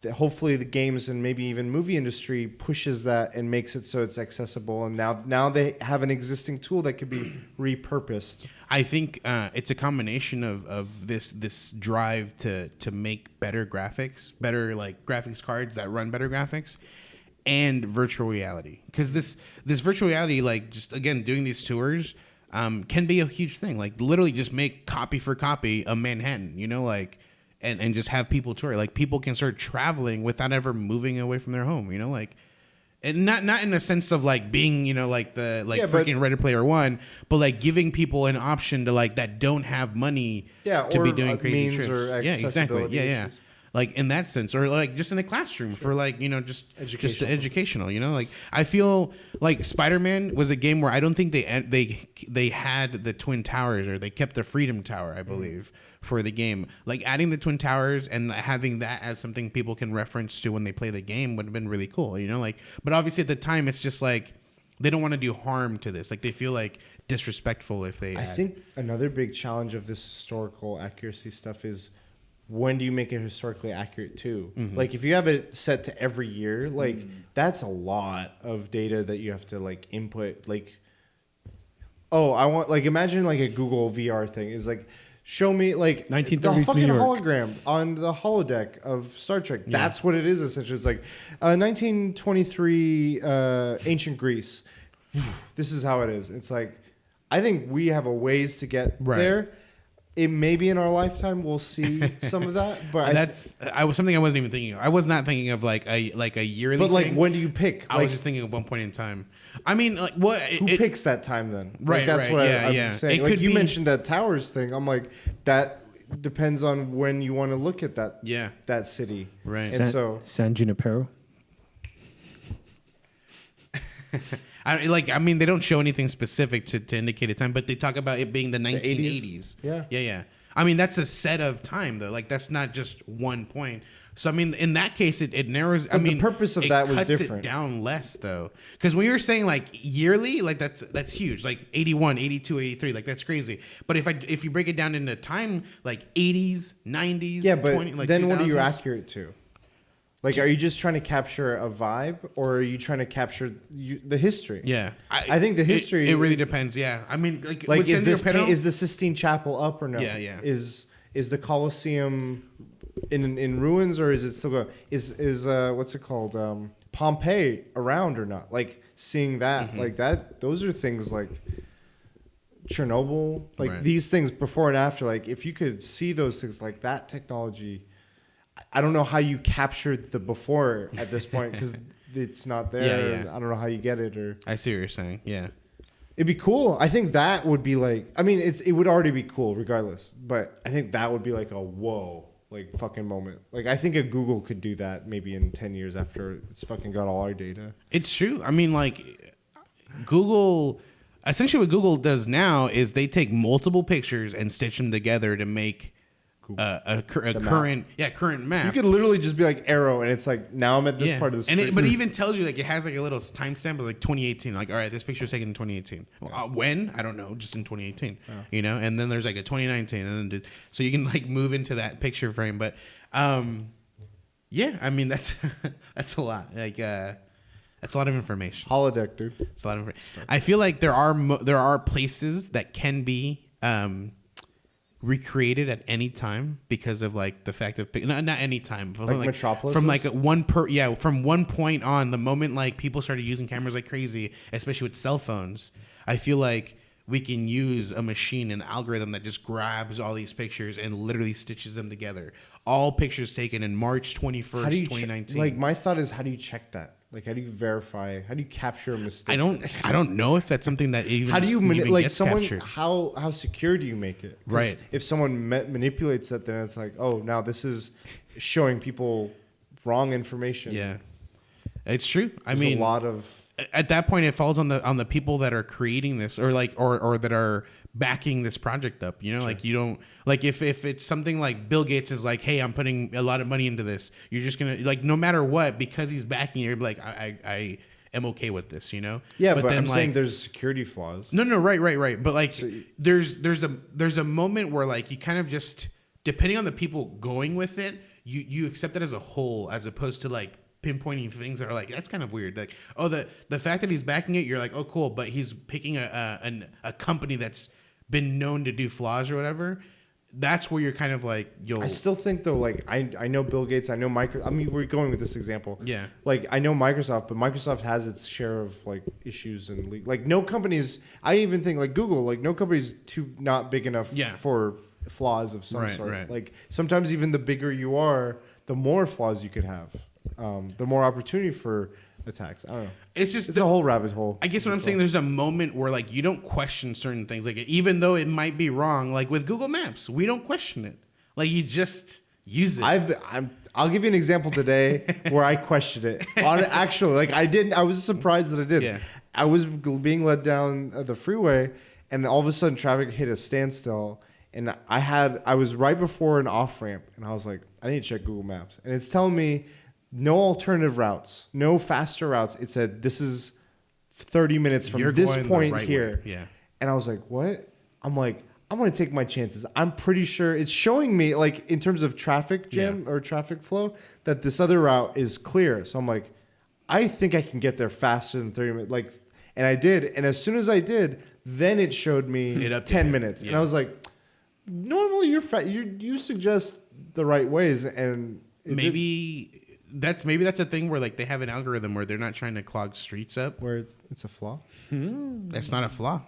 that hopefully the games and maybe even movie industry pushes that and makes it so it's accessible. And now they have an existing tool that could be repurposed. I think it's a combination of this drive to make better graphics, better like graphics cards that run better graphics, and virtual reality, because this virtual reality, like just again doing these tours, can be a huge thing. Like literally just make copy for copy a Manhattan, you know, like and just have people tour. Like people can start traveling without ever moving away from their home, you know, like, and not in a sense of like being, you know, like freaking Ready Player One, but like giving people an option to like that don't have money to be doing crazy trips. Or exactly. Yeah. Issues. Like in that sense, or like just in the classroom for like, you know, just educational, you know, like I feel like Spider-Man was a game where I don't think they had the Twin Towers, or they kept the Freedom Tower, I believe, for the game. Like adding the Twin Towers and having that as something people can reference to when they play the game would have been really cool, you know, like, but obviously at the time it's just like, they don't want to do harm to this. Like they feel like disrespectful if they. I think another big challenge of this historical accuracy stuff is, when do you make it historically accurate too? Like if you have it set to every year, like that's a lot of data that you have to like input. Like, oh, I want, like, imagine like a Google VR thing is like, show me like 1930s the fucking New York. hologram on the holodeck of Star Trek. Yeah. That's what it is essentially. It's like 1923 ancient Greece. This is how it is. It's like, I think we have a ways to get there. It may be in our lifetime we'll see some of that, but something I wasn't even thinking of. I was not thinking of like a yearly. But like, thing. when do you pick? I was just thinking of one point in time. I mean, like, what? Who picks that time then? Right. Like, that's what I'm saying. It like could you be, mentioned that towers thing. I'm like, that depends on when you want to look at that. Yeah. That city. Right. And San Junipero. I mean, they don't show anything specific to indicate a time, but they talk about it being the 1980s. Yeah. I mean, that's a set of time, though. Like, that's not just one point. So, I mean, in that case, it narrows. But the purpose of that was different. It cuts it down less, though. Because when you're saying, like, yearly, like, that's huge. Like, 81, 82, 83, like, that's crazy. But if you break it down into time, like, 80s, 90s, yeah, but 20, like, then 2000s, what are you accurate to? Like, are you just trying to capture a vibe, or are you trying to capture the history? Yeah, I think the history. It really depends. Yeah, I mean, like is the Sistine Chapel up or no? Yeah. Is the Colosseum in ruins, or is it still going? Is what's it called? Pompeii around or not? Like, seeing that, like that. Those are things like Chernobyl, like these things before and after. Like, if you could see those things, like that technology. I don't know how you captured the before at this point, because it's not there. Yeah. I don't know how you get it. Or I see what you're saying. Yeah, it'd be cool. I think that would be like. I mean, it would already be cool regardless. But I think that would be like a whoa, like fucking moment. Like, I think a Google could do that maybe in 10 years after it's fucking got all our data. It's true. I mean, like, Google. Essentially, what Google does now is they take multiple pictures and stitch them together to make a current map. You could literally just be like arrow, and it's like, now I'm at this part of the street. But it even tells you, like, it has like a little timestamp of like 2018. Like, all right, this picture was taken in 2018. When? I don't know, just in 2018. You know, and then there's like a 2019, and then so you can like move into that picture frame. But yeah, I mean, that's that's a lot. Like, that's a lot of information. Holodeck, dude. It's a lot of information. I feel like there are places that can be recreated at any time because of like the fact of not any time, but like metropolis from like from one point on, the moment like people started using cameras like crazy, especially with cell phones. I feel like we can use a machine, an algorithm that just grabs all these pictures and literally stitches them together. All pictures taken in March 21st, 2019. Like, my thought is, how do you check that? Like, how do you verify? How do you capture a mistake? I don't know if that's something that even. How do you like someone? Captured. How secure do you make it? Right. If someone manipulates that, then it's like, oh, now this is showing people wrong information. Yeah, it's true. There's a lot of. At that point, it falls on the people that are creating this, or like or that are backing this project up. You know, like, you don't like if it's something like Bill Gates is like, hey, I'm putting a lot of money into this. You're just gonna, like, no matter what, because he's backing it, you're like, I am okay with this. You know. Yeah, but then, I'm saying there's security flaws. No, right. But like, there's a moment where like you kind of just, depending on the people going with it, you accept it as a whole, as opposed to like pinpointing things that are like, that's kind of weird. Like, oh, the fact that he's backing it, you're like, oh, cool, but he's picking a company that's been known to do flaws or whatever. That's where you're kind of like, I still think though, like, I know Bill Gates, I know Microsoft. I mean, we're going with this example. Yeah. Like, I know Microsoft, but Microsoft has its share of like issues and like no companies. I even think like Google, like no company's too not big enough for flaws of some sort. Right. Like, sometimes even the bigger you are, the more flaws you could have, the more opportunity for attacks. I don't know. It's a whole rabbit hole. I guess what I'm saying, there's a moment where like you don't question certain things, like even though it might be wrong. Like with Google Maps, we don't question it. Like, you just use it. I'll give you an example today where I questioned it. Like, I was surprised that I did. Yeah. I was being led down the freeway, and all of a sudden traffic hit a standstill, and I was right before an off ramp, and I was like, I need to check Google Maps, and it's telling me no alternative routes, no faster routes. It said, this is 30 minutes from this point here. Yeah. And I was like, what? I'm like, I'm going to take my chances. I'm pretty sure it's showing me, like, in terms of traffic jam or traffic flow, that this other route is clear. So I'm like, I think I can get there faster than 30 minutes. Like, and I did. And as soon as I did, then it showed me 10 minutes. Yeah. And I was like, normally you suggest the right ways. And maybe that's a thing where like they have an algorithm where they're not trying to clog streets up. Where it's a flaw? That's not a flaw.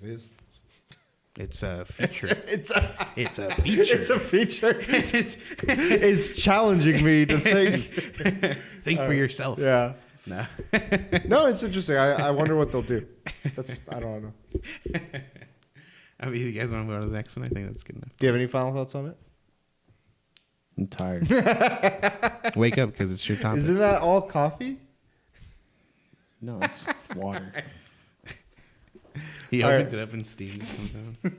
It is. It's a feature. It's a feature. It's a feature. It's challenging me to think. Think for yourself. Yeah. No. No, it's interesting. I wonder what they'll do. I don't know. I mean, you guys want to go to the next one? I think that's good enough. Do you have any final thoughts on it? I'm tired. Wake up, because it's your topic. Isn't that all coffee? No, it's water. He All opens right. it up and steam comes out.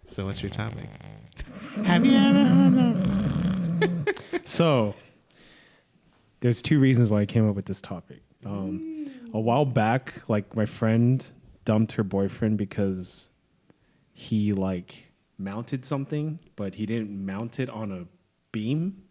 So what's your topic? Have you ever? So, there's two reasons why I came up with this topic. A while back, like my friend dumped her boyfriend because he like mounted something, but he didn't mount it on a beam,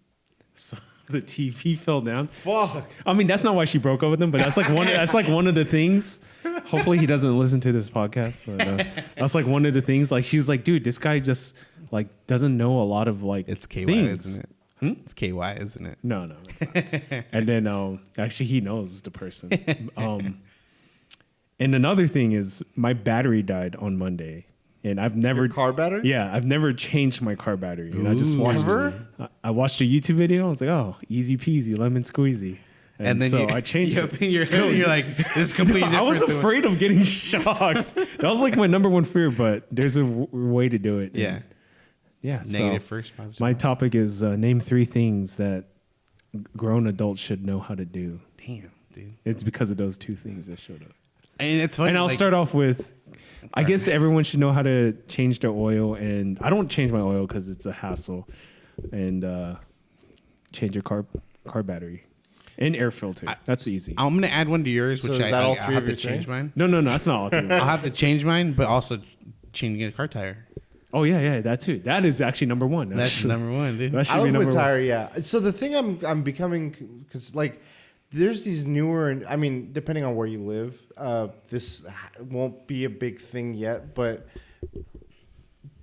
so the TV fell down. Fuck. I mean, that's not why she broke up with him, but that's like one. That's like one of the things. Hopefully, he doesn't listen to this podcast. But, that's like one of the things. Like she was like, dude, this guy just like doesn't know a lot of like. It's KY, things. isn't it? It's KY, isn't it? No, it's not. And then actually he knows the person. And another thing is my battery died on Monday, and I've never Your car battery? Yeah, I've never changed my car battery. And I just Ooh. watched. Never? I watched a YouTube video. I was like, oh, easy peasy, lemon squeezy. And then so I changed it. You're like, this is completely different. I was afraid of getting shocked. That was like my number one fear, but there's a way to do it. Yeah. Yeah. Negative So first, positive. my topic is name 3 things that grown adults should know how to do. Damn, dude. It's because of those 2 things that showed up. And it's funny. And I'll like, start off with, I guess everyone should know how to change their oil. And I don't change my oil because it's a hassle. And change your car battery and air filter. That's easy. I'm gonna add one to yours, So which is that I'll all 3 have of to your change things? mine. No, that's not all. I'll have to change mine, but also changing a car tire. Oh yeah, that too. That is actually number 1. That's actually. number 1, dude. That should I be live number with 1. tire, yeah. So the thing I'm becoming, because like, there's these newer, and I mean, depending on where you live, this won't be a big thing yet, but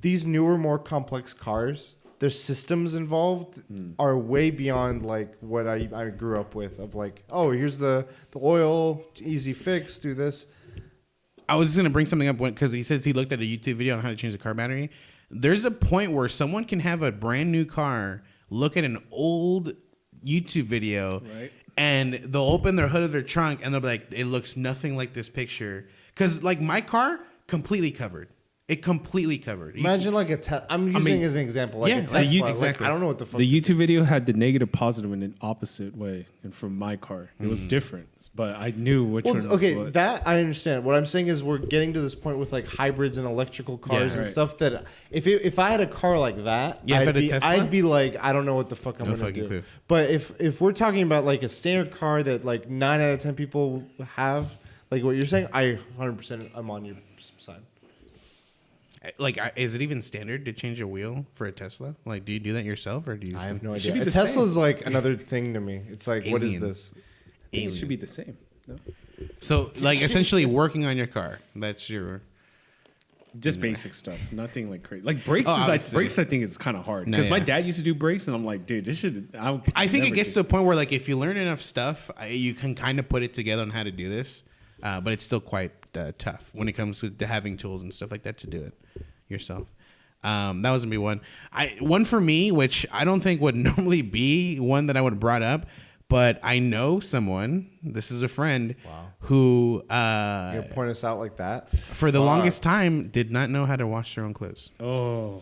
these newer, more complex cars, their systems involved are way beyond like what I grew up with. Of like, oh, here's the oil, easy fix, do this. I was just gonna bring something up because he says he looked at a YouTube video on how to change the car battery. There's a point where someone can have a brand new car, look at an old YouTube video, Right. and they'll open their hood of their trunk and they'll be like, it looks nothing like this picture. Because like my car, completely covered. It completely covered. Imagine like a Tesla. I'm using as an example, like yeah, a like Tesla. Like, exactly. I don't know what the fuck. The YouTube video had the negative, positive in an opposite way, and from my car, it was different. But I knew which one. Well, okay, was what. that I understand. What I'm saying is we're getting to this point with like hybrids and electrical cars and right. stuff that if I had a car like that, Yeah, if I had a Tesla? I'd be like, I don't know what the fuck I'm No gonna fucking do. clue. But if we're talking about like a standard car that like 9 out of 10 people have, like what you're saying, I 100% I'm on your side. Like, is it even standard to change a wheel for a Tesla? Like, do you do that yourself, or do you? I have no should idea. be A the Tesla's like another thing to me. It's like, what is Alien. this? I think it should be the same. No? So, like, essentially working on your car. That's your. Just basic stuff, nothing like crazy. Like brakes, Oh, obviously. brakes I think is kind of hard No, because my yeah. dad used to do brakes, and I'm like, dude, this should. I think it gets to a point where, like, if you learn enough stuff, you can kind of put it together on how to do this. But it's still quite tough when it comes to having tools and stuff like that to do it yourself. That was gonna be one. One for me, which I don't think would normally be one that I would have brought up, but I know someone. This is a friend who, You're gonna point us out like that? for the longest time, did not know how to wash their own clothes. Oh,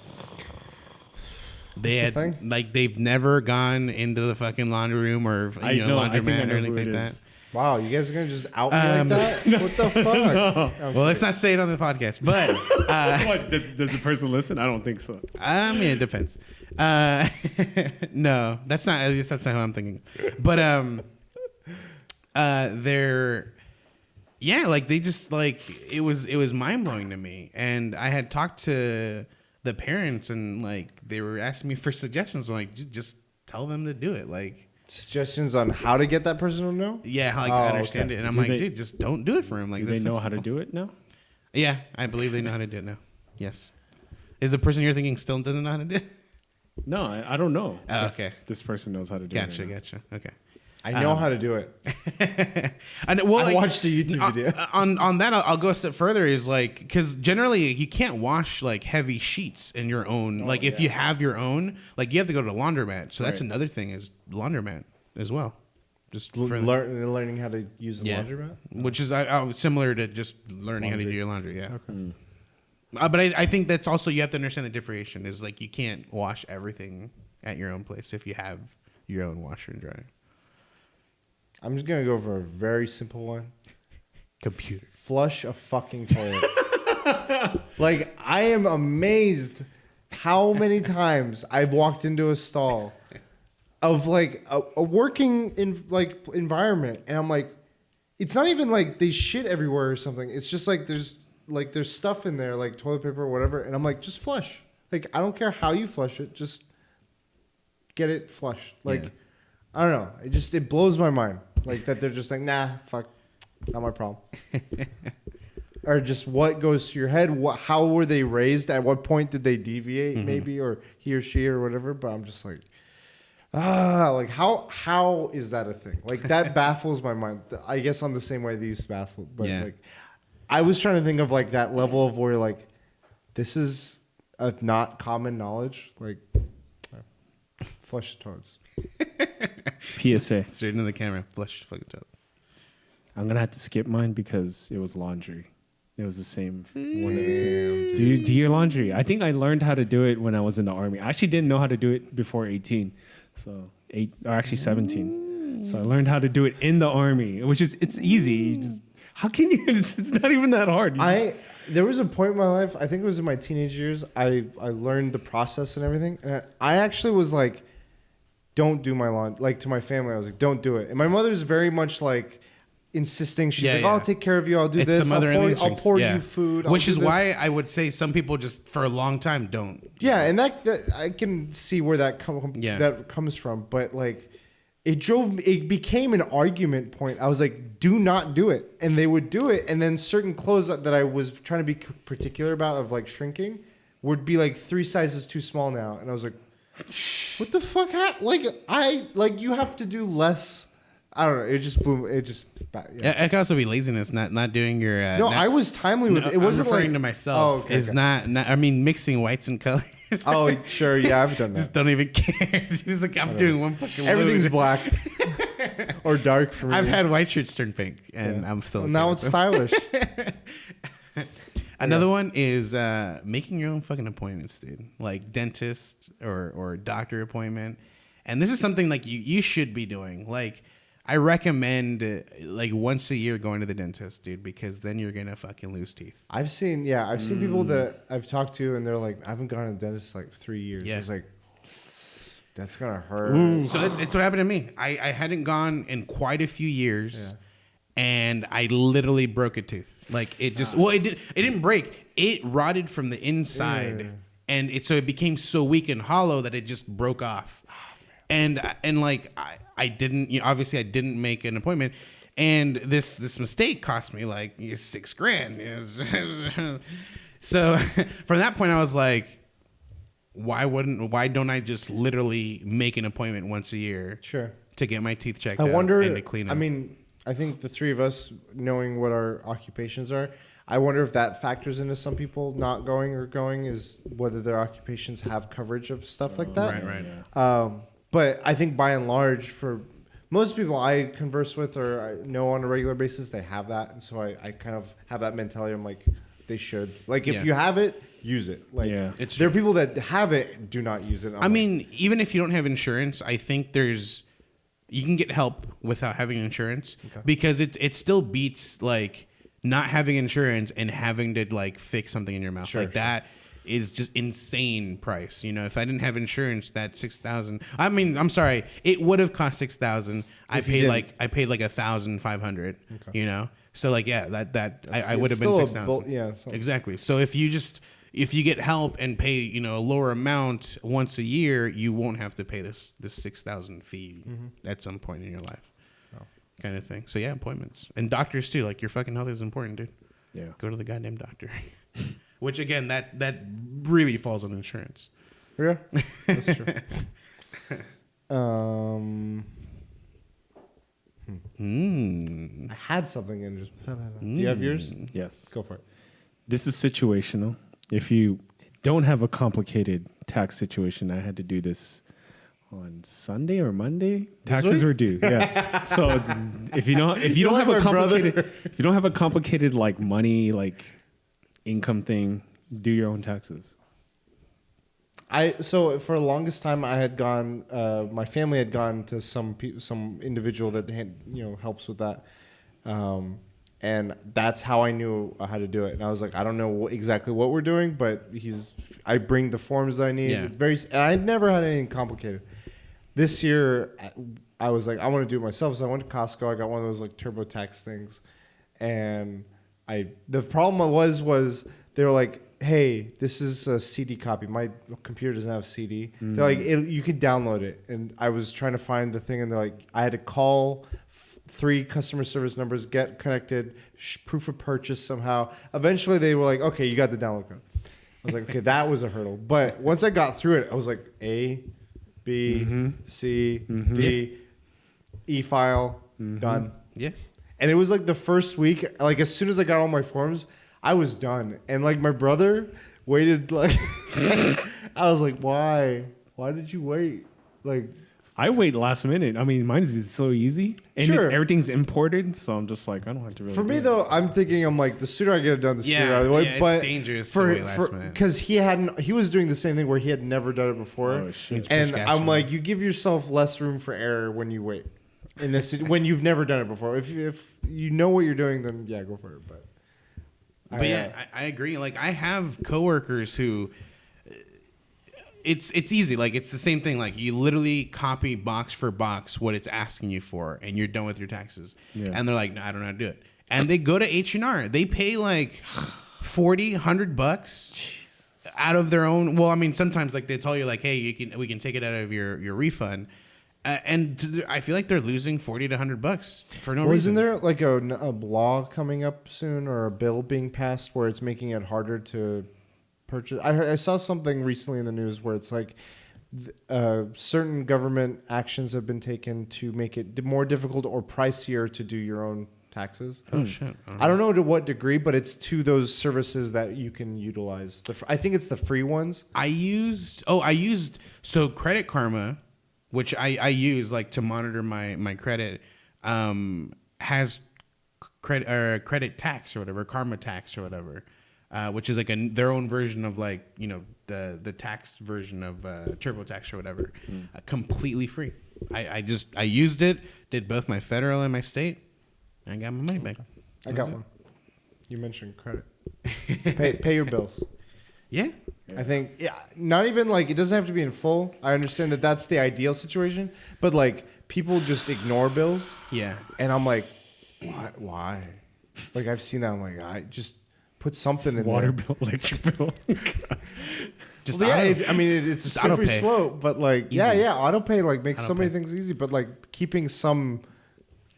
They What's the had thing? like they've never gone into the fucking laundry room or I know, I think I laundromat know or who anything like it that. is. Wow, you guys are gonna just out me like that? What the fuck? Well, let's not say it on the podcast, but what does the person listen? I don't think so. I mean it depends. No, that's not. At least that's not how I'm thinking. But they're like they just like it was mind blowing to me, and I had talked to the parents and like they were asking me for suggestions. I'm like, just tell them to do it, like. Suggestions on how to get that person to know? Yeah, how like Oh, I understand okay. it, and I'm Do like, they- dude, just don't do it for him. Like, Do they that's know how to simple. do it now? Yeah, I believe they know how to do it now. Yes. Is the person you're thinking still doesn't know how to do it? No, I don't know. Oh, if okay. This person knows how to do Gotcha, it. gotcha. Okay. I know how to do it. And well, I watched a YouTube video. On that, I'll go a step further. Is like because generally you can't wash like heavy sheets in your own. Like if you have your own, like you have to go to the laundromat. So that's another thing is laundromat as well. Just learning how to use the laundromat, which is similar to just learning how to do your laundry. Yeah. Okay. But I think that's also you have to understand the differentiation is like you can't wash everything at your own place if you have your own washer and dryer. I'm just gonna go for a very simple one. Computer. Flush a fucking toilet. Like I am amazed how many times I've walked into a stall of like a working environment, and I'm like, it's not even like they shit everywhere or something. It's just like there's stuff in there like toilet paper or whatever, and I'm like, just flush. Like I don't care how you flush it, just get it flushed. Like I don't know, it blows my mind like that they're just like, nah, fuck, not my problem. Or just what goes to your head? How were they raised? At what point did they deviate? Maybe, or he or she or whatever. But I'm just like. Like how is that a thing? Like that baffles my mind. I guess on the same way these baffle, but like I was trying to think of like that level of where like this is a not common knowledge. Like flush the toilets. PSA. Straight into the camera. Flush the fucking toilet. I'm gonna have to skip mine because it was laundry. It was the same. One of the same. Do your laundry. I think I learned how to do it when I was in the army. I actually didn't know how to do it before 18. So 17. So I learned how to do it in the army, which is it's easy. You just, how can you? It's not even that hard. There was a point in my life. I think it was in my teenage years. I learned the process and everything. And I actually was like, don't do my laundry. Like to my family, I was like, don't do it. And my mother's very much like insisting. She's like, I'll take care of you. I'll do this. I'll pour you food. Which is why I would say some people just for a long time don't. Yeah, and that I can see where that comes from. But like, it became an argument point. I was like, do not do it. And they would do it. And then certain clothes that I was trying to be particular about of like shrinking would be like 3 sizes too small now. And I was like, what the fuck? You have to do less. I don't know. It just blew. It just. Yeah. It could also be laziness, not doing your. No, I was timely with it. It wasn't referring to myself. Oh, okay, is not. I mean, mixing whites and colors. Oh, sure. Yeah, I've done that. Just don't even care. It's like I'm doing one fucking. Everything's black or dark for me. I've had white shirts turn pink, and I'm still. Well, now it's stylish. Another one is making your own fucking appointments, dude. Like dentist or doctor appointment, and this is something like you should be doing. Like I recommend like once a year going to the dentist, dude, because then you're gonna fucking lose teeth. I've seen people that I've talked to, and they're like, I haven't gone to the dentist in like 3 years. Yeah. It's like, that's gonna hurt. Ooh. So it's what happened to me. I hadn't gone in quite a few years, and I literally broke a tooth. Like it just it didn't break. It rotted from the inside, and it became so weak and hollow that it just broke off. And like I didn't, obviously I didn't make an appointment, and this mistake cost me like $6,000. So from that point I was like, why don't I just literally make an appointment once a year? Sure. To get my teeth checked out and to clean them. I mean, I think the three of us knowing what our occupations are, I wonder if that factors into some people not going or going is whether their occupations have coverage of stuff like that. Right. But I think by and large, for most people I converse with or I know on a regular basis, they have that. And so I kind of have that mentality. I'm like, they should. Like, if you have it, use it. Like, there are people that have it, do not use it. I mean, even if you don't have insurance, I think you can get help without having insurance because it still beats like not having insurance and having to like fix something in your mouth that is just insane price. If I didn't have insurance, that $6,000. I mean, I'm sorry, it would have cost $6,000. I paid like $1,500. Okay. So like I would have been $6,000. Yeah, exactly. So if you get help and pay a lower amount once a year, you won't have to pay this $6,000 fee at some point in your life, kind of thing. So yeah, appointments and doctors too. Like your fucking health is important, dude. Yeah, go to the goddamn doctor. Which again, that really falls on insurance. Yeah, that's true. had something and just. Do you have yours? Yes. Go for it. This is situational. If you don't have a complicated tax situation, I had to do this on Sunday or Monday. Taxes were due. Yeah. So if you don't have a complicated like money like income thing, do your own taxes. So for the longest time I had gone. My family had gone to some individual that helps with that. And that's how I knew how to do it. And I was like, I don't know exactly what we're doing, but I bring the forms that I need. Yeah. And I never had anything complicated. This year, I was like, I want to do it myself. So I went to Costco. I got one of those like TurboTax things. And the problem was they were like, hey, this is a CD copy. My computer doesn't have CD. They're like, you could download it. And I was trying to find the thing, and they're like, I had to call 3 customer service numbers, get connected, proof of purchase somehow. Eventually, they were like, okay, you got the download code. I was like, okay, that was a hurdle. But once I got through it, I was like, A, B, C, D, E file, done. Yeah. And it was like the first week, like as soon as I got all my forms, I was done. And like my brother waited like, I was like, why? Why did you wait? Like, I wait last minute. I mean, mine is so easy, and Sure. everything's imported, so I'm just like, I don't have to really. for me do it. though, I'm thinking the sooner I get it done, the sooner I Yeah, wait. yeah, But it's dangerous to wait last minute. because he was doing the same thing where he had never done it before. Oh, shit. And Push gas I'm on like, you give yourself less room for error when you wait. In this, when you've never done it before. If you know what you're doing, then yeah, go for it. But I agree. Like I have coworkers who it's easy. Like it's the same thing. Like you literally copy box for box what it's asking you for, and you're done with your taxes. Yeah. And they're like, no, I don't know how to do it. And they go to H&R. They pay like $40, $100 out of their own. Well, I mean, sometimes like they tell you like, hey, we can take it out of your refund. And I feel like they're losing $40 to $100 for no reason. Isn't there like a law coming up soon or a bill being passed where it's making it harder to purchase? I saw something recently in the news where it's like certain government actions have been taken to make it more difficult or pricier to do your own taxes. Oh shit! I don't know to what degree, but it's to those services that you can utilize. I think it's the free ones. I used Credit Karma, which I use like to monitor my credit, has credit tax or whatever, karma tax or whatever, which is like their own version of like the tax version of TurboTax or whatever, completely free. I used it, did both my federal and my state, and I got my money back. I got one. You mentioned credit. Pay your bills. Yeah. I think, not even like, it doesn't have to be in full. I understand that that's the ideal situation, but like people just ignore bills. Yeah. And I'm like, why? Like I've seen that. I'm like, I just put something in Water there. bill, electric bill. Just Well, auto- it's a slippery autopay. slope, but like, Easy. auto pay like makes so many Autopay. things easy, but like keeping some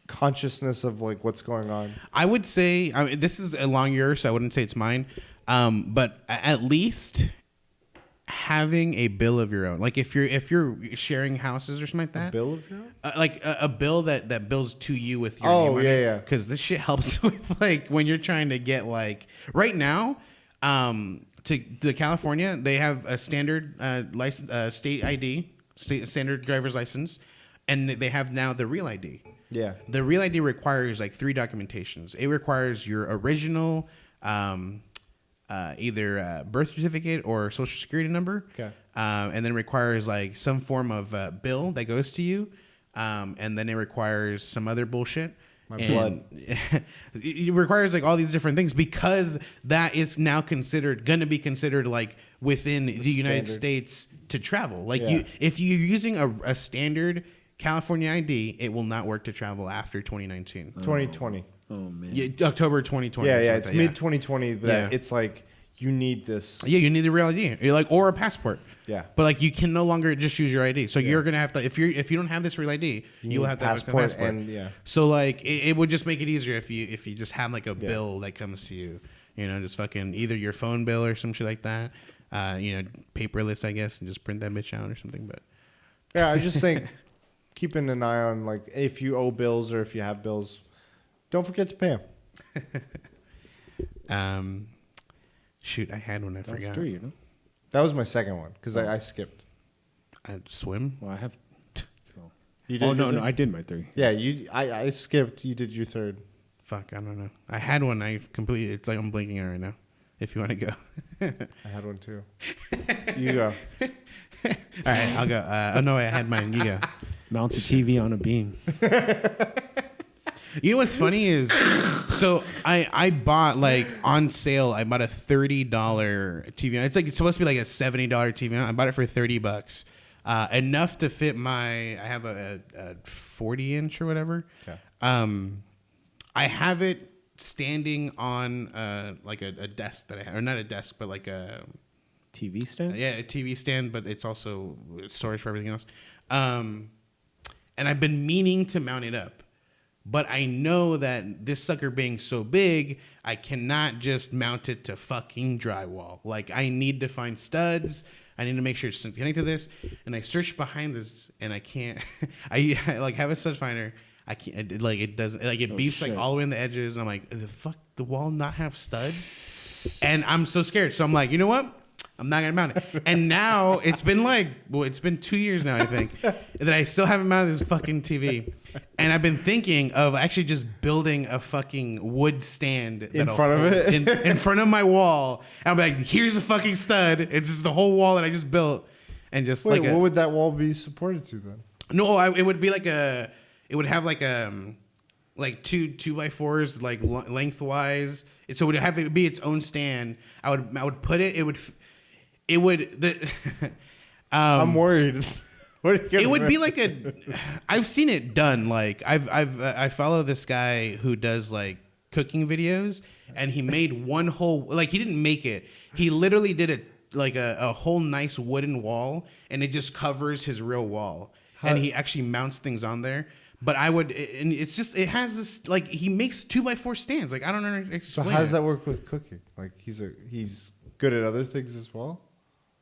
consciousness of like what's going on. I would say this is a long year, so I wouldn't say it's mine. But at least having a bill of your own, like if you're sharing houses or something like that, Bill of your own? like a bill that bills to you with your Oh, name on yeah, it. yeah. Because this shit helps with like when you're trying to get like right now, to the California, they have a standard license, state ID, standard driver's license, and they have now the real ID. Yeah. The real ID requires like 3 documentations. It requires your original, either birth certificate or social security number. Okay. And then requires like some form of bill that goes to you. And then it requires some other bullshit. Blood. It requires like all these different things because that is now going to be considered like within the United standard. States to travel. Like Yeah. if you're using a standard California ID, it will not work to travel after 2019. 2020. Oh man. Yeah, October 2020. Yeah, or yeah. something It's like that, mid 2020 that Yeah. it's like you need this. Yeah, you need a real ID. You're like or a passport. Yeah. But like you can no longer just use your ID. So you're gonna have to if you don't have this real ID, you will need have to have a passport passport. and- yeah. So like it would just make it easier if you just have like a bill that comes to you. Just fucking either your phone bill or some shit like that. Paperless, I guess, and just print that bitch out or something. But Yeah, I just think keeping an eye on like if you owe bills or if you have bills, Don't forget to pay Um, him. shoot, I had one. I That's forgot. 3, you know? That was my second one because I skipped. I swim. Well, I have. You Oh, your no, third? I did my 3. Yeah, I skipped. You did your third. Fuck, I don't know. I had one. I completely. It's like I'm blinking it right now. If you want to go. I had one too. You go. All right, I'll go. Oh no, I had mine. You go. Mount the TV on a beam. You know what's funny is, so I bought like on sale. I bought a $30 TV. It's like it's supposed to be like a $70 TV. I bought it for $30, enough to fit my. I have a 40-inch or whatever. Okay. I have it standing on like a desk that I have, or not a desk, but like a TV stand? yeah, a TV stand, but it's also storage for everything else. And I've been meaning to mount it up. But I know that this sucker being so big, I cannot just mount it to fucking drywall. Like, I need to find studs. I need to make sure it's connected to this. And I searched behind this, and I can't. I like have a stud finder. I can't. It doesn't. Like, it beeps like all the way in the edges. And I'm like, the fuck, the wall not have studs? And I'm so scared. So I'm like, you know what? I'm not gonna mount it. And now it's been it's been 2 years now, I think, that I still haven't mounted this fucking TV. And I've been thinking of actually just building a fucking wood stand In front of it? in front of my wall. And I'm like, here's a fucking stud. It's just the whole wall that I just built, and just Wait, like what would that wall be supported to then? no, it would be like it would have like two 2x4s like lengthwise. So it would have it be its own stand. I would put it. I'm worried. It would be like I've seen it done. Like I follow this guy who does like cooking videos, and he made one whole, like, he didn't make it. He literally did it like a whole nice wooden wall, and it just covers his real wall. And he actually mounts things on there. But and it's just, it has this, like, he makes 2x4 stands. Like, I don't know. So how does that work with cooking? Like, he's good at other things as well?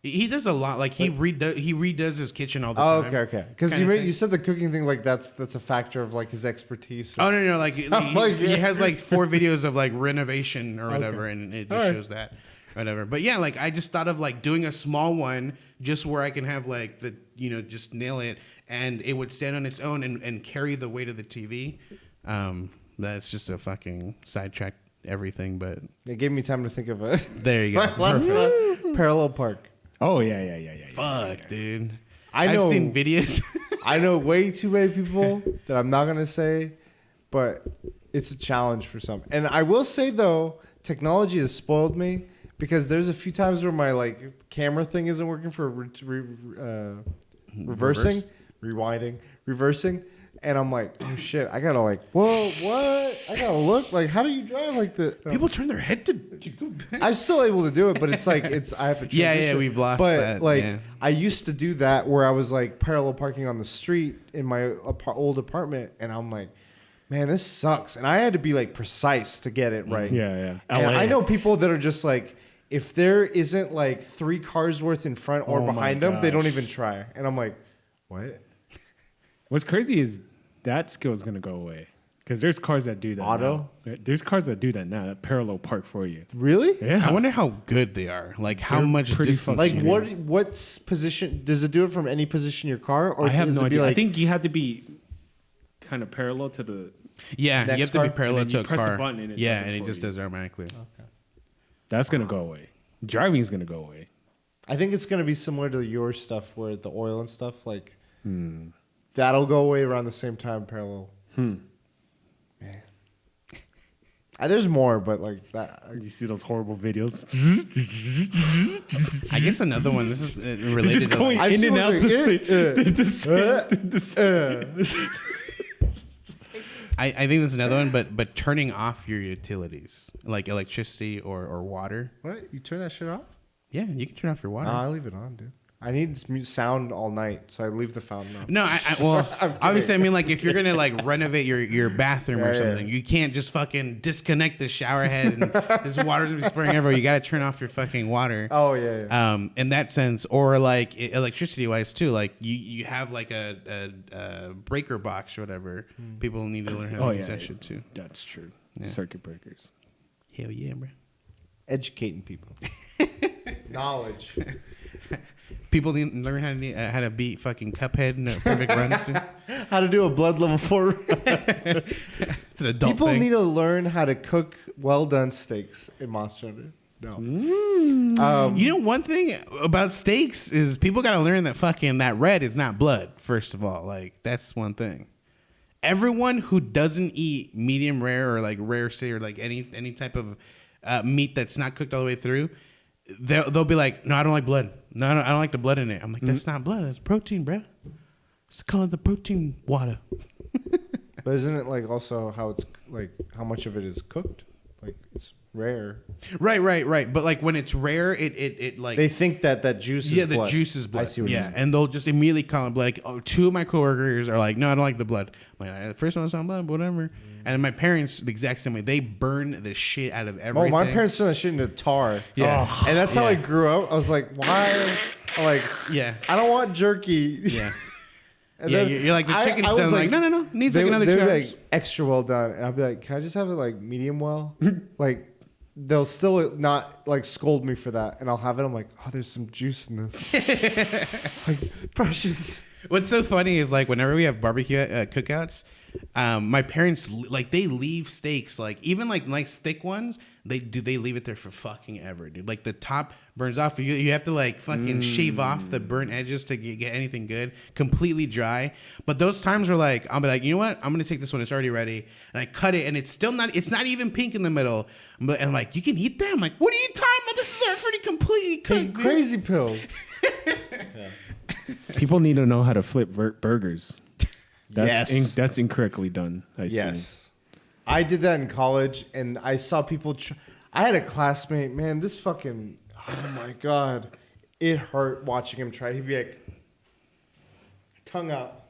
He does a lot. Like, he redoes his kitchen all the time. Oh, okay. Because you said the cooking thing, like, that's a factor of, like, his expertise. Oh, no. Like, he has, like, 4 videos of, like, renovation or whatever, and it just shows that. Whatever. But, yeah, like, I just thought of, like, doing a small one just where I can have, like, just nail it, and it would stand on its own and carry the weight of the TV. That's just a fucking sidetrack everything, but... It gave me time to think of it. There you go. Perfect. Parallel park. Oh, yeah. Fuck, dude. I've seen videos. I know way too many people that I'm not going to say, but it's a challenge for some. And I will say, though, technology has spoiled me, because there's a few times where my, like, camera thing isn't working for reversing, rewinding, reversing. And I'm like, oh, shit, I got to, like, whoa, what? I got to look. Like, how do you drive like this? People turn their head to go back. I'm still able to do it, but it's like, I have a transition. Yeah, we've lost but, that. Like, yeah. I used to do that where I was, like, parallel parking on the street in my old apartment, and I'm like, man, this sucks. And I had to be, like, precise to get it right. Yeah. And I know people that are just like, if there isn't, like, 3 cars worth in front or behind them, they don't even try. And I'm like, what? What's crazy is that skill is going to go away. Because there's cars that do that Auto? now. There's cars that do that now, that parallel park for you. Really? Yeah. I wonder how good they are. Like, how They're much pretty distance. Like, functional. what's position? Does it do it from any position in your car? Or I have does no it be idea. like, I think you have to be kind of parallel to the... Yeah, next you have to car, be parallel and to then a you press a car. button and it yeah, does it and it for just you. does it automatically. That's going to go away. Driving is going to go away. I think it's going to be similar to your stuff where the oil and stuff, like, that'll go away around the same time, parallel. Man. There's more, but like that. You see those horrible videos? I guess another one. This is related Just to going like, I've in seen and out one the same. I think that's another one, but turning off your utilities like electricity or water. What? You turn that shit off? Yeah, you can turn off your water. I leave it on, dude. I need sound all night, so I leave the fountain on. No, well, obviously, I mean, like, if you're gonna like renovate your bathroom or something, you can't just fucking disconnect the shower head and this water's gonna be spraying everywhere. You gotta turn off your fucking water. Oh yeah. In that sense, or like electricity wise too, like you have like a breaker box or whatever. People need to learn how to use that shit too. That's true. Yeah. Circuit breakers. Hell yeah, bro. Educating people. Knowledge. People need to learn how to beat fucking Cuphead in perfect runs. How to do a blood level 4. It's an adult People thing. need to learn how to cook well done steaks in Monster Hunter. No. You know, one thing about steaks is people got to learn that fucking that red is not blood. First of all, like that's one thing. Everyone who doesn't eat medium rare or like rare steak or like any type of meat that's not cooked all the way through, they'll be like, no, I don't like blood. No, I don't like the blood in it. I'm like, that's not blood. That's protein, bro. It's called the protein water. But isn't it like also how it's like how much of it is cooked? Like it's rare. Right. But like when it's rare, it like they think that juice is blood. the juice is blood. I see what you mean. And they'll just immediately call it blood. Like, two of my coworkers are like, no, I don't like the blood. I'm like, the first one was not blood, whatever. And my parents, the exact same way, they burn the shit out of everything. Oh, my parents turned that shit into tar. Yeah. Oh, and that's how I grew up. I was like, why? Like, I don't want jerky. Yeah. And yeah, then you're like, the chicken's done. Like, no. Needs like another 2 hours. Like, extra well done. And I'll be like, can I just have it like medium well? Like, they'll still not like scold me for that. And I'll have it. I'm like, oh, there's some juice in this. Like, precious. What's so funny is like whenever we have barbecue cookouts, my parents like they leave steaks like even like nice thick ones they leave it there for fucking ever, dude. Like the top burns off. You have to like fucking shave off the burnt edges to get anything good. Completely dry. But those times were like I'll be like, you know what? I'm gonna take this one. It's already ready, and I cut it, and it's still not. It's not even pink in the middle. And I'm like, you can eat that. I'm like, what are you talking about? This is already completely cooked. Crazy pills. People need to know how to flip burgers. That's incorrectly done. I see. I did that in college, and I saw people. I had a classmate, man. This fucking, oh my god, it hurt watching him try. He'd be like, tongue out.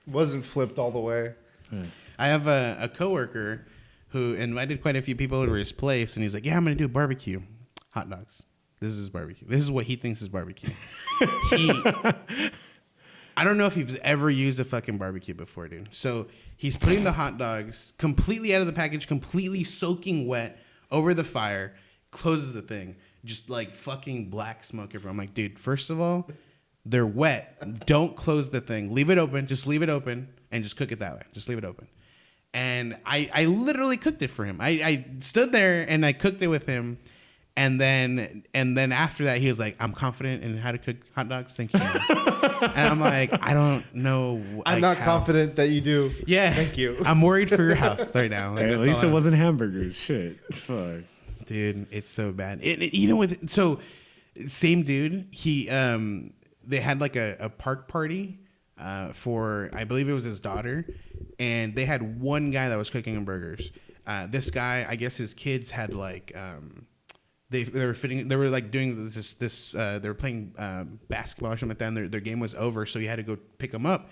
Wasn't flipped all the way. I have a coworker who invited quite a few people to his place, and he's like, "Yeah, I'm gonna do barbecue, hot dogs. This is barbecue. This is what he thinks is barbecue." I don't know if he's ever used a fucking barbecue before, dude. So he's putting the hot dogs completely out of the package, completely soaking wet over the fire, closes the thing, just like fucking black smoke everywhere. I'm like, dude, first of all, they're wet. Don't close the thing. Leave it open. Just leave it open and just cook it that way. Just leave it open. And I literally cooked it for him. I stood there and I cooked it with him. And then after that, he was like, I'm confident in how to cook hot dogs. Thank you. And I'm like, I don't know. I'm not confident that you do. Yeah. Thank you. I'm worried for your house right now. Like, hey, at least it wasn't hamburgers. Shit. Fuck. Dude, it's so bad. Even with, so same dude, they had like a park party for, I believe it was his daughter. And they had one guy that was cooking them burgers. This guy, I guess his kids had like, they were like doing this they were playing basketball or something like that, and their game was over, so he had to go pick them up.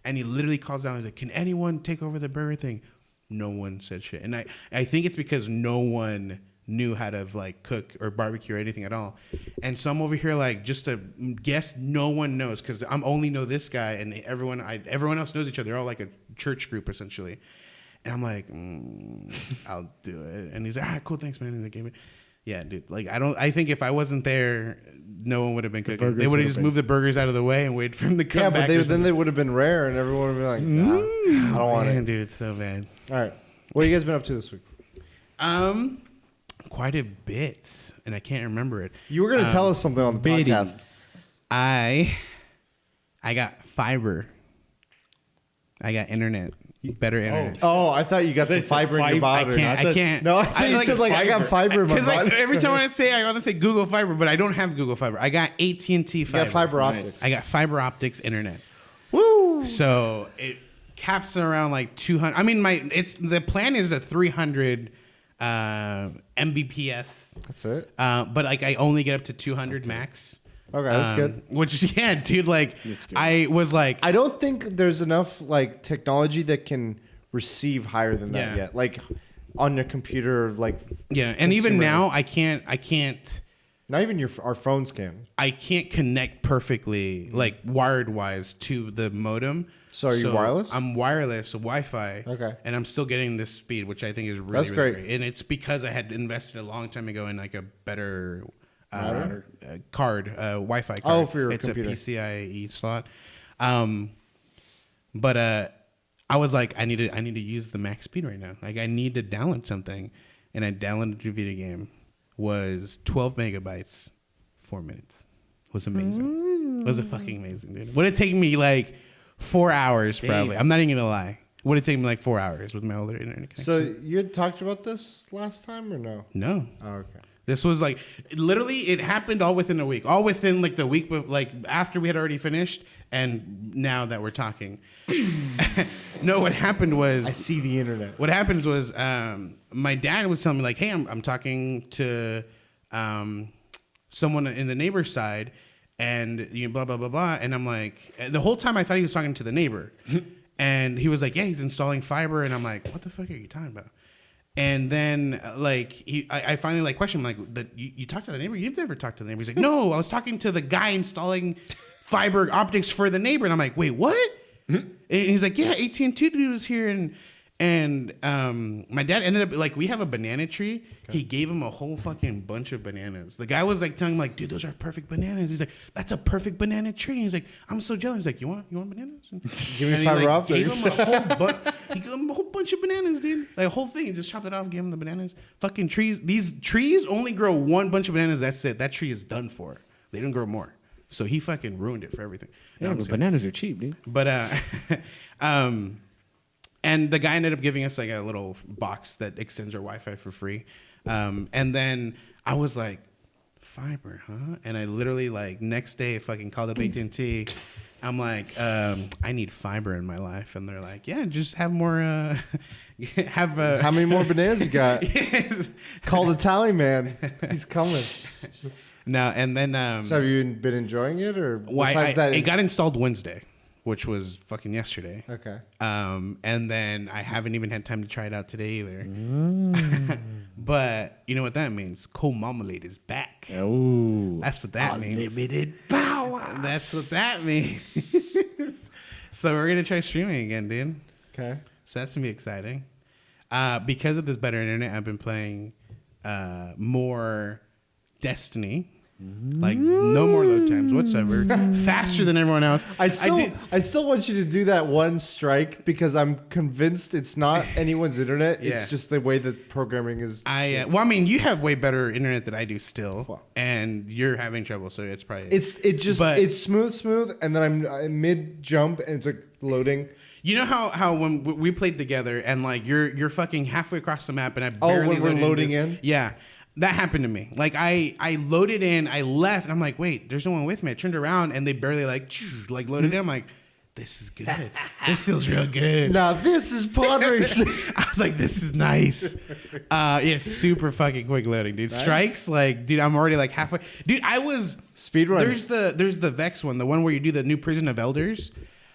And he literally calls down, he's like, can anyone take over the burger thing? No one said shit. And I think it's because no one knew how to like cook or barbecue or anything at all. And so I'm over here like just to guess no one knows, because I'm only know this guy, and everyone else knows each other. They're all like a church group essentially. And I'm like, I'll do it. And he's like, all right, cool, thanks, man. And they gave it. Yeah, dude. Like, I think if I wasn't there, no one would have been cooking. They would have just moved the burgers out of the way and waited for him to come back. Yeah, but then they would have been rare, and everyone would be like, nah, I don't want it. Dude, it's so bad. All right. What have you guys been up to this week? Quite a bit, and I can't remember it. You were going to tell us something on the podcast. I got fiber. I got internet. Better internet. Oh, I thought you got some fiber in your body. I can't. No, I thought you said like I got fiber in my body. Because like every time I want to say Google Fiber, but I don't have Google Fiber. I got AT&T fiber. You got fiber optics. I got fiber optics internet. Woo! So it caps around like 200. I mean, the plan is a 300 Mbps. That's it. But like I only get up to 200 max. Okay, that's good. Which yeah, dude, like I was like, I don't think there's enough like technology that can receive higher than that yet. Like on your computer, like and even now I can't. Not even our phones can. I can't connect perfectly, like wired wise, to the modem. So are you wireless? I'm wireless, so Wi-Fi. Okay. And I'm still getting this speed, which I think is really, That's really great. And it's because I had invested a long time ago in like a better card, Wi-Fi card. Oh, for your It's computer. a PCIe slot. But I was like, I need to use the max speed right now. Like I need to download something, and I downloaded a video game. Was 12 megabytes, 4 minutes. Was amazing. Was it fucking amazing, dude? Would it take me like 4 hours probably? I'm not even gonna lie. Would it take me like 4 hours with my older internet connection? So you had talked about this last time or no? No. Oh, okay. This was like literally it happened all within a week. All within like the week, like after we had already finished, and now that we're talking. No, what happened was I see the internet. What happens was my dad was telling me like, hey, I'm talking to someone in the neighbor's side, and you know, blah blah blah blah, and I'm like, the whole time I thought he was talking to the neighbor, and he was like, yeah, he's installing fiber, and I'm like, what the fuck are you talking about? And then like I finally like questioned him like, you talked to the neighbor? You've never talked to the neighbor? He's like, no, I was talking to the guy installing fiber optics for the neighbor, and I'm like, wait, what? And he's like, yeah, AT&T dude was here, and my dad ended up like, we have a banana tree. Okay. He gave him a whole fucking bunch of bananas. The guy was like telling him like, dude, those are perfect bananas. He's like, that's a perfect banana tree. And he's like, I'm so jealous. He's like, you want bananas? And Give me fiber optics. He gave him a whole bunch of bananas, dude. Like a whole thing. He just chopped it off, gave him the bananas. Fucking trees. These trees only grow one bunch of bananas. That's it. That tree is done for. They don't grow more. So he fucking ruined it for everything. Yeah, but bananas are cheap, dude. But and the guy ended up giving us like a little box that extends our Wi-Fi for free. And then I was like, fiber, huh? And I literally like next day fucking called up AT&T. I'm like, I need fiber in my life, and they're like, yeah, just have more. How many more bananas you got? Yes. Call the tally man. He's coming. No, and then so have you been enjoying it, or besides that, it got installed Wednesday, which was fucking yesterday. Okay. And then I haven't even had time to try it out today either. But you know what that means? Cold Marmalade is back. Oh, that's what that means. Unlimited power. That's what that means. So we're gonna try streaming again, dude. Okay. So that's gonna be exciting. Because of this better internet, I've been playing more Destiny. Like no more load times whatsoever. Faster than everyone else. I still want you to do that one strike, because I'm convinced it's not anyone's internet. Yeah. It's just the way the programming is. Well, I mean, you have way better internet than I do still, and you're having trouble, so it's probably it's smooth, and then I'm mid jump, and it's like loading. You know how when we played together, and like you're fucking halfway across the map, and I barely when we're loading in. Yeah. That happened to me. Like I loaded in, I left, and I'm like, wait, there's no one with me. I turned around and they barely like loaded in. I'm like, this is good. This feels real good. Now this is pod racing. I was like, this is nice. Yeah, super fucking quick loading, dude. Nice. Strikes, like, dude, I'm already like halfway. Dude, I was speedrun. There's the Vex one, the one where you do the new Prison of Elders.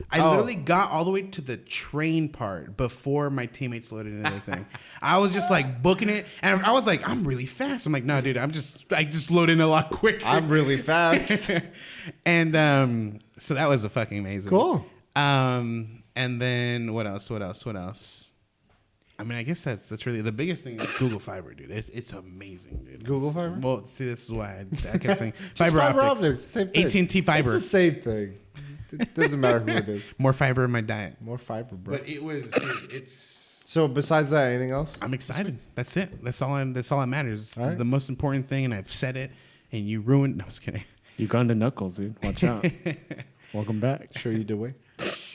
I literally got all the way to the train part before my teammates loaded in anything. I was just like booking it, and I was like, I'm really fast. I'm like, no, dude, I just load in a lot quicker. I'm really fast. And so that was fucking amazing. Cool. And then what else? I mean, I guess that's really the biggest thing is Google Fiber, dude. It's amazing, dude. Google Fiber? Well, see, this is why I kept saying fiber optics. Same thing. AT&T Fiber. It's the same thing. It doesn't matter who it is. More fiber in my diet. More fiber, bro. But it was, dude, it's... So besides that, anything else? I'm excited. That's it. That's all that matters. All right. The most important thing, and I've said it, and you ruined... No, I was kidding. Uganda Knuckles, dude. Watch out. Welcome back. Show you the way.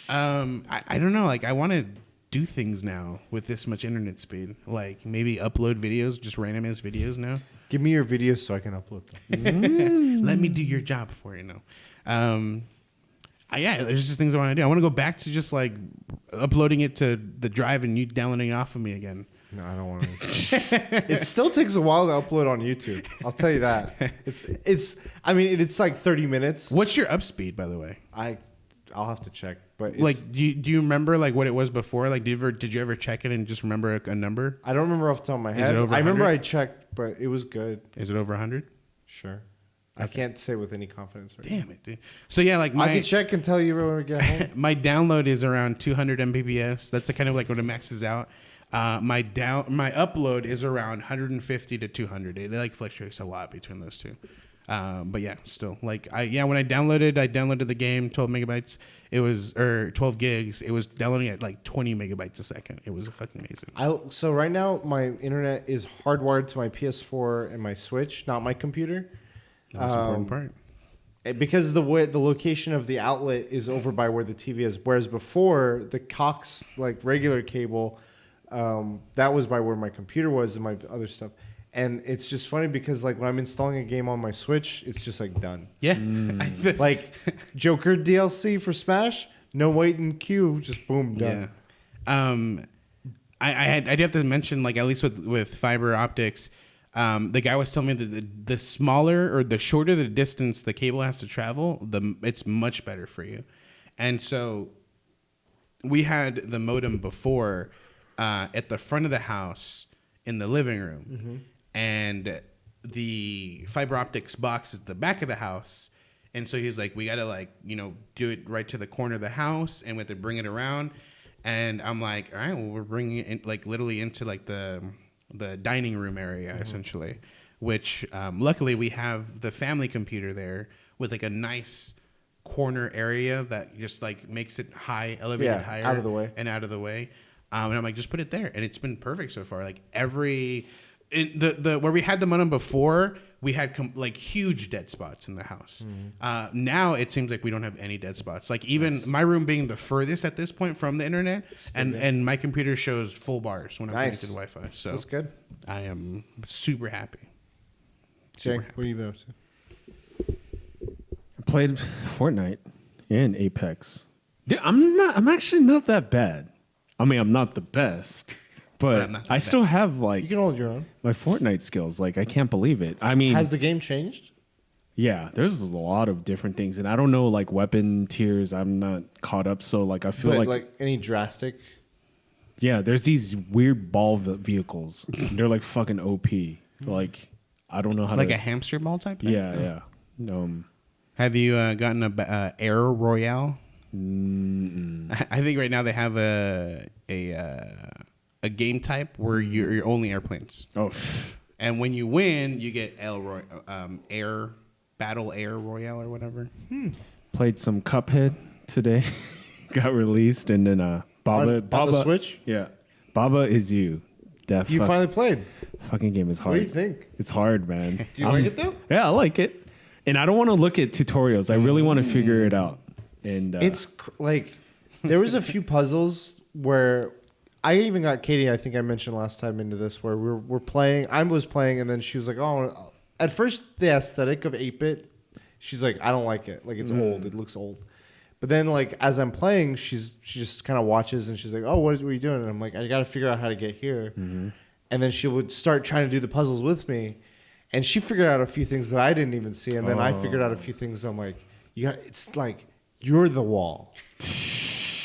I don't know. Like, I want to do things now with this much internet speed. Like, maybe upload videos, just random ass videos now. Give me your videos so I can upload them. Let me do your job for you now. Yeah, there's just things I want to do. I want to go back to just like uploading it to the drive and you downloading it off of me again. No, I don't want to. It still takes a while to upload on YouTube. I'll tell you that. I mean, it's like 30 minutes. What's your up speed, by the way? I'll have to check. But like, do you remember like what it was before? Like, did you ever check it and just remember a number? I don't remember off the top of my head. Is it over 100? I remember I checked, but it was good. Is it over 100? Sure. Okay. I can't say with any confidence. Right Damn it, dude. So yeah, like I can check and tell you when we get home. My download is around 200 Mbps. That's kind of like when it maxes out. My upload is around 150 to 200. It like fluctuates a lot between those two. But yeah, still like when I downloaded the game 12 megabytes. It was 12 gigs. It was downloading at like 20 megabytes a second. It was fucking amazing. So right now my internet is hardwired to my PS4 and my Switch, not my computer. That's the important part. Because the location of the outlet is over by where the TV is, whereas before the Cox like regular cable, that was by where my computer was and my other stuff. And it's just funny because like when I'm installing a game on my Switch, it's just like done. Yeah. Like Joker DLC for Smash, no wait in queue, just boom, done. Yeah. I do have to mention, like, at least with fiber optics, the guy was telling me that the smaller or the shorter the distance the cable has to travel, it's much better for you. And so we had the modem before at the front of the house in the living room. Mm-hmm. And the fiber optics box is at the back of the house. And so he's like, we got to do it right to the corner of the house and we have to bring it around. And I'm like, all right, well, we're bringing it in, like literally into like the dining room area, mm-hmm. essentially, which luckily we have the family computer there with like a nice corner area that just like makes it elevated higher out of the way. And I'm like, just put it there. And it's been perfect so far. Like where we had the modem before, we had like huge dead spots in the house. Mm-hmm. Now it seems like we don't have any dead spots. Like even my room being the furthest at this point from the internet, and my computer shows full bars when I'm connected to Wi-Fi. So that's good. I am super happy. Jay, what have you been up to? I played Fortnite and Apex. Dude, I'm actually not that bad. I mean, I'm not the best. But I still have like you can hold your own. My Fortnite skills. Like I can't believe it. I mean, has the game changed? Yeah, there's a lot of different things, and I don't know like weapon tiers. I'm not caught up, so like I feel like any drastic. Yeah, there's these weird ball vehicles. They're like fucking OP. Like I don't know how like a hamster ball type thing? Yeah. Have you gotten a Air Royale? I think right now they have a game type where you're only airplanes. Oh, and when you win, you get Air Battle Air Royale or whatever. Played some Cuphead today. Got released, and then Baba on the Switch. Yeah, Baba Is You. You finally played. Fucking game is hard. What do you think? It's hard, man. Do you like it though? Yeah, I like it, and I don't want to look at tutorials. I really want to figure it out. And it's like there was a few puzzles where. I even got Katie, I think I mentioned last time into this, where we're playing. I was playing, and then she was like, oh, at first the aesthetic of 8-bit, she's like, I don't like it. Like, it's old. It looks old. But then, like, as I'm playing, she just kind of watches, and she's like, oh, what are you doing? And I'm like, I got to figure out how to get here. Mm-hmm. And then she would start trying to do the puzzles with me, and she figured out a few things that I didn't even see, and then I figured out a few things. I'm like, it's like, you're the wall.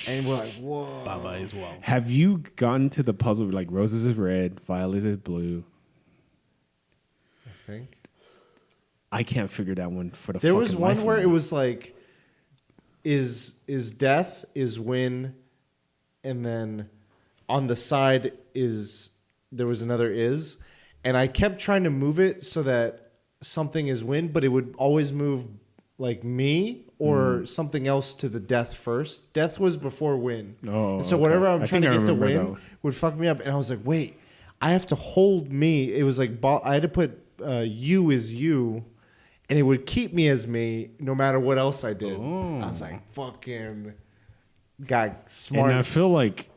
And we're like, whoa. Baba is wall. Have you gotten to the puzzle where like roses is red, violet is blue? I think. I can't figure that one for the There was fucking one life where of it me. was like, is death, is win, and then on the side there was another is. And I kept trying to move it so that something is win, but it would always move like me or something else to the death first. Death was before win. Oh, and so whatever I'm trying to get to win that would fuck me up. And I was like, wait, I have to hold me. It was like I had to put you is you, and it would keep me as me no matter what else I did. Oh. I was like, fucking guy smart. And I feel like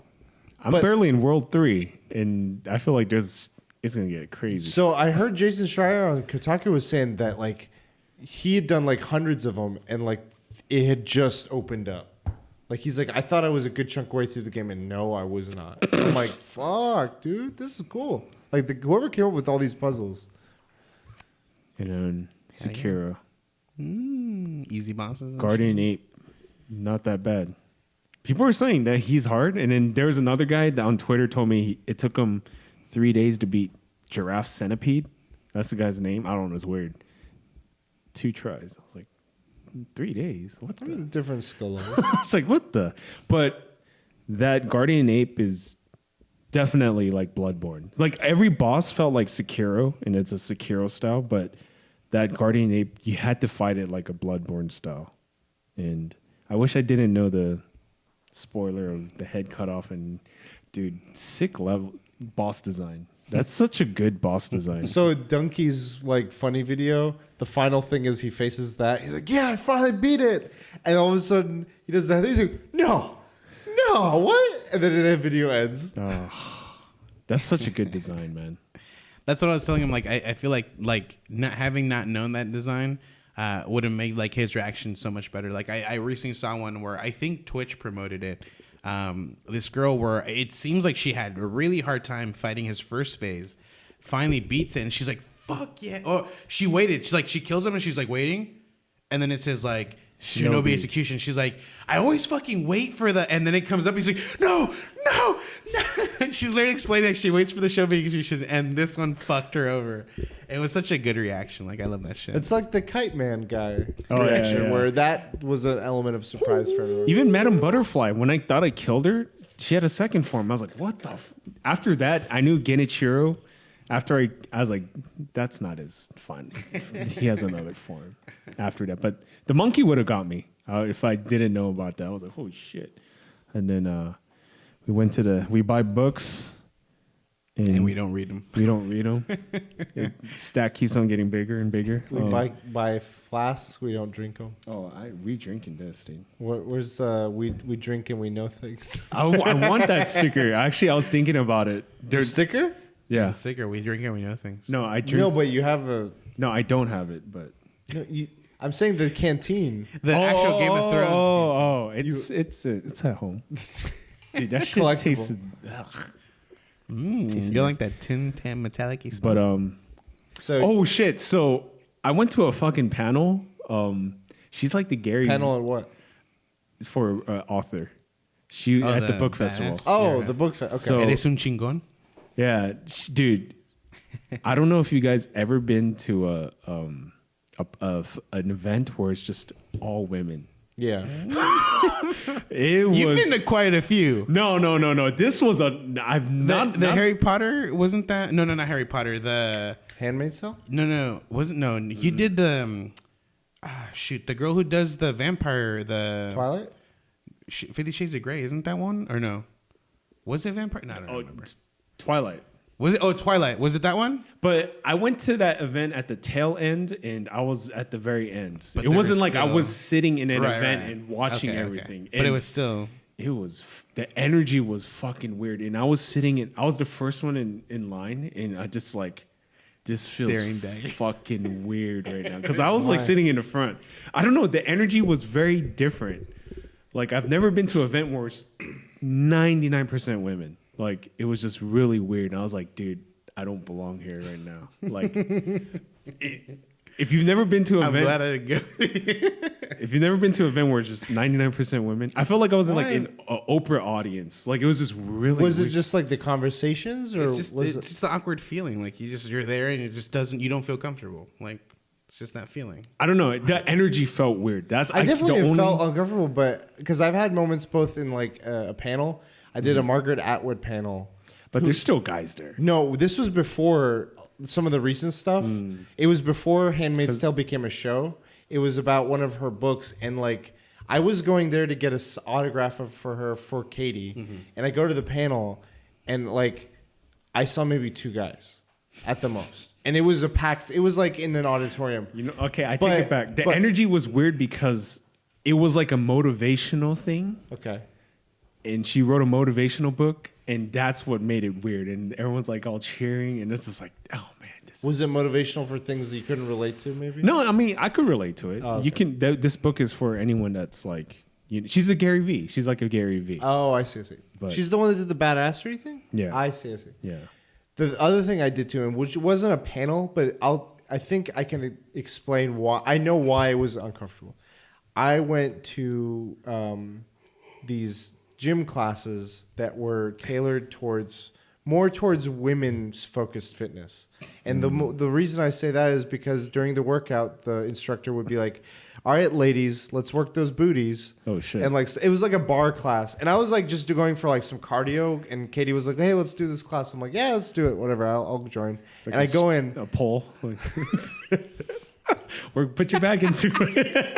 I'm barely in World 3, and I feel like it's going to get crazy. So I heard Jason Schreier on Kotaku was saying that like he had done like hundreds of them, and like it had just opened up. Like he's like, I thought I was a good chunk way through the game, and no, I was not. I'm like, fuck, dude, this is cool. Like whoever came up with all these puzzles. And then Sekiro. Easy bosses. Guardian Ape. Not that bad. People are saying that he's hard. And then there was another guy that on Twitter told me it took him 3 days to beat Giraffe Centipede. That's the guy's name. I don't know. It's weird. 2 tries. I was like, 3 days? What the? Different skill level. It's like, what the? But that Guardian Ape is definitely like Bloodborne. Like every boss felt like Sekiro, and it's a Sekiro style, but that Guardian Ape, you had to fight it like a Bloodborne style. And I wish I didn't know the spoiler of the head cut off, and dude, sick level boss design. That's such a good boss design. So Donkey's like funny video, the final thing is he faces that. He's like, yeah, I finally beat it. And all of a sudden he does that. He's like, no, what? And then the video ends. Oh, that's such a good design, man. That's what I was telling him. Like, I feel like not known that design would have made like his reaction so much better. Like I recently saw one where I think Twitch promoted it. This girl where it seems like she had a really hard time fighting his first phase, finally beats it, and she's like, "Fuck yeah!" Or she waited. She kills him, and she's like waiting, and then it says like Shinobi execution. She's like, I always fucking wait for the, and then it comes up. He's like, no. She's literally explaining that she waits for the Shinobi execution, and this one fucked her over. It was such a good reaction. Like I love that shit. It's like the Kite Man guy Oh, reaction, yeah. where that was an element of surprise for everyone. Even Madame Butterfly, when I thought I killed her, she had a second form. I was like, what the? After that, I knew Genichiro. After I was like, that's not as fun. He has another form after that. But the monkey would have got me if I didn't know about that. I was like, holy shit. And then we buy books. And we don't read them. We don't read them. The stack keeps on getting bigger and bigger. We buy flasks. We don't drink them. Oh, we drinking this, dude. Where's we drink and we know things. I want that sticker. Actually, I was thinking about it. The sticker? Yeah. It's a sticker. We drink and we know things. No, I drink. No, but you have a. No, I don't have it. But No, I'm saying the canteen. The actual Game of Thrones. It's at home. Dude, that shit Collectible. tastes. You like that tin tan metallic smell? But So oh shit! So I went to a fucking panel. She's like the Gary panel or what? for author. She at the book badass. festival. Oh, the book fair. Okay. So- Eres un chingón. Yeah, dude. I don't know if you guys ever been to an event where it's just all women. Yeah. You've been to quite a few. No. This was The Harry Potter wasn't that? No, not Harry Potter. The Handmaid's Tale? no, wasn't no. You did the shoot, the girl who does the vampire, the Twilight? 50 Shades of Grey, isn't that one or no? Was it vampire? No, I don't remember. Twilight. Was it? Oh, Twilight. Was it that one? But I went to that event at the tail end, and I was at the very end. But It there wasn't was like I still- was sitting in an Right, event right. and watching Okay, everything. but it was still. It was the energy was fucking weird, and I was sitting in. I was the first one in line, and I just like this feels Staring back. fucking weird right now because I was like Why? sitting in the front. I don't know. The energy was very different. Like I've never been to an event where it's 99% women. Like it was just really weird, and I was like, dude, I don't belong here right now. Like, if you've never been to an I'm event, glad I didn't go. if you've never been to an event where it's just 99% women, I felt like I was in like Why? an Oprah audience. Like it was just really. Was it weird. just like the conversations, or It's just was it's it? just the awkward feeling. Like you're there and it just doesn't. You don't feel comfortable. Like it's just that feeling. I don't know. That energy felt weird. That's I definitely the only- felt uncomfortable, but because I've had moments both in like a panel. I did a Margaret Atwood panel. But there's still guys there. No, this was before some of the recent stuff. It was before Handmaid's Tale became a show. It was about one of her books, and like I was going there to get an autograph for her for Katie, and I go to the panel, and like I saw maybe 2 guys at the most, and it was a packed. It was like in an auditorium. You know, okay, I take But- it back. The but- energy was weird because it was like a motivational thing. Okay. And she wrote a motivational book, and that's what made it weird. And everyone's like all cheering, and it's just like, oh man, this. Was it motivational for things that you couldn't relate to? Maybe. No, I mean I could relate to it. Oh, okay. You can. This book is for anyone that's like she's a Gary V. She's like a Gary V. Oh, I see. But- She's the one that did the badassery thing? Yeah. I see. Yeah. The other thing I did to him, which wasn't a panel, but I think I can explain why. I know why it was uncomfortable. I went to these gym classes that were tailored more towards women's focused fitness. And the reason I say that is because during the workout, the instructor would be like, all right, ladies, let's work those booties. Oh, shit. And like, it was like a bar class. And I was like just going for like some cardio. And Katie was like, hey, let's do this class. I'm like, yeah, let's do it. Whatever. I'll join. Like and I go in. A pole. Or put your bag into it.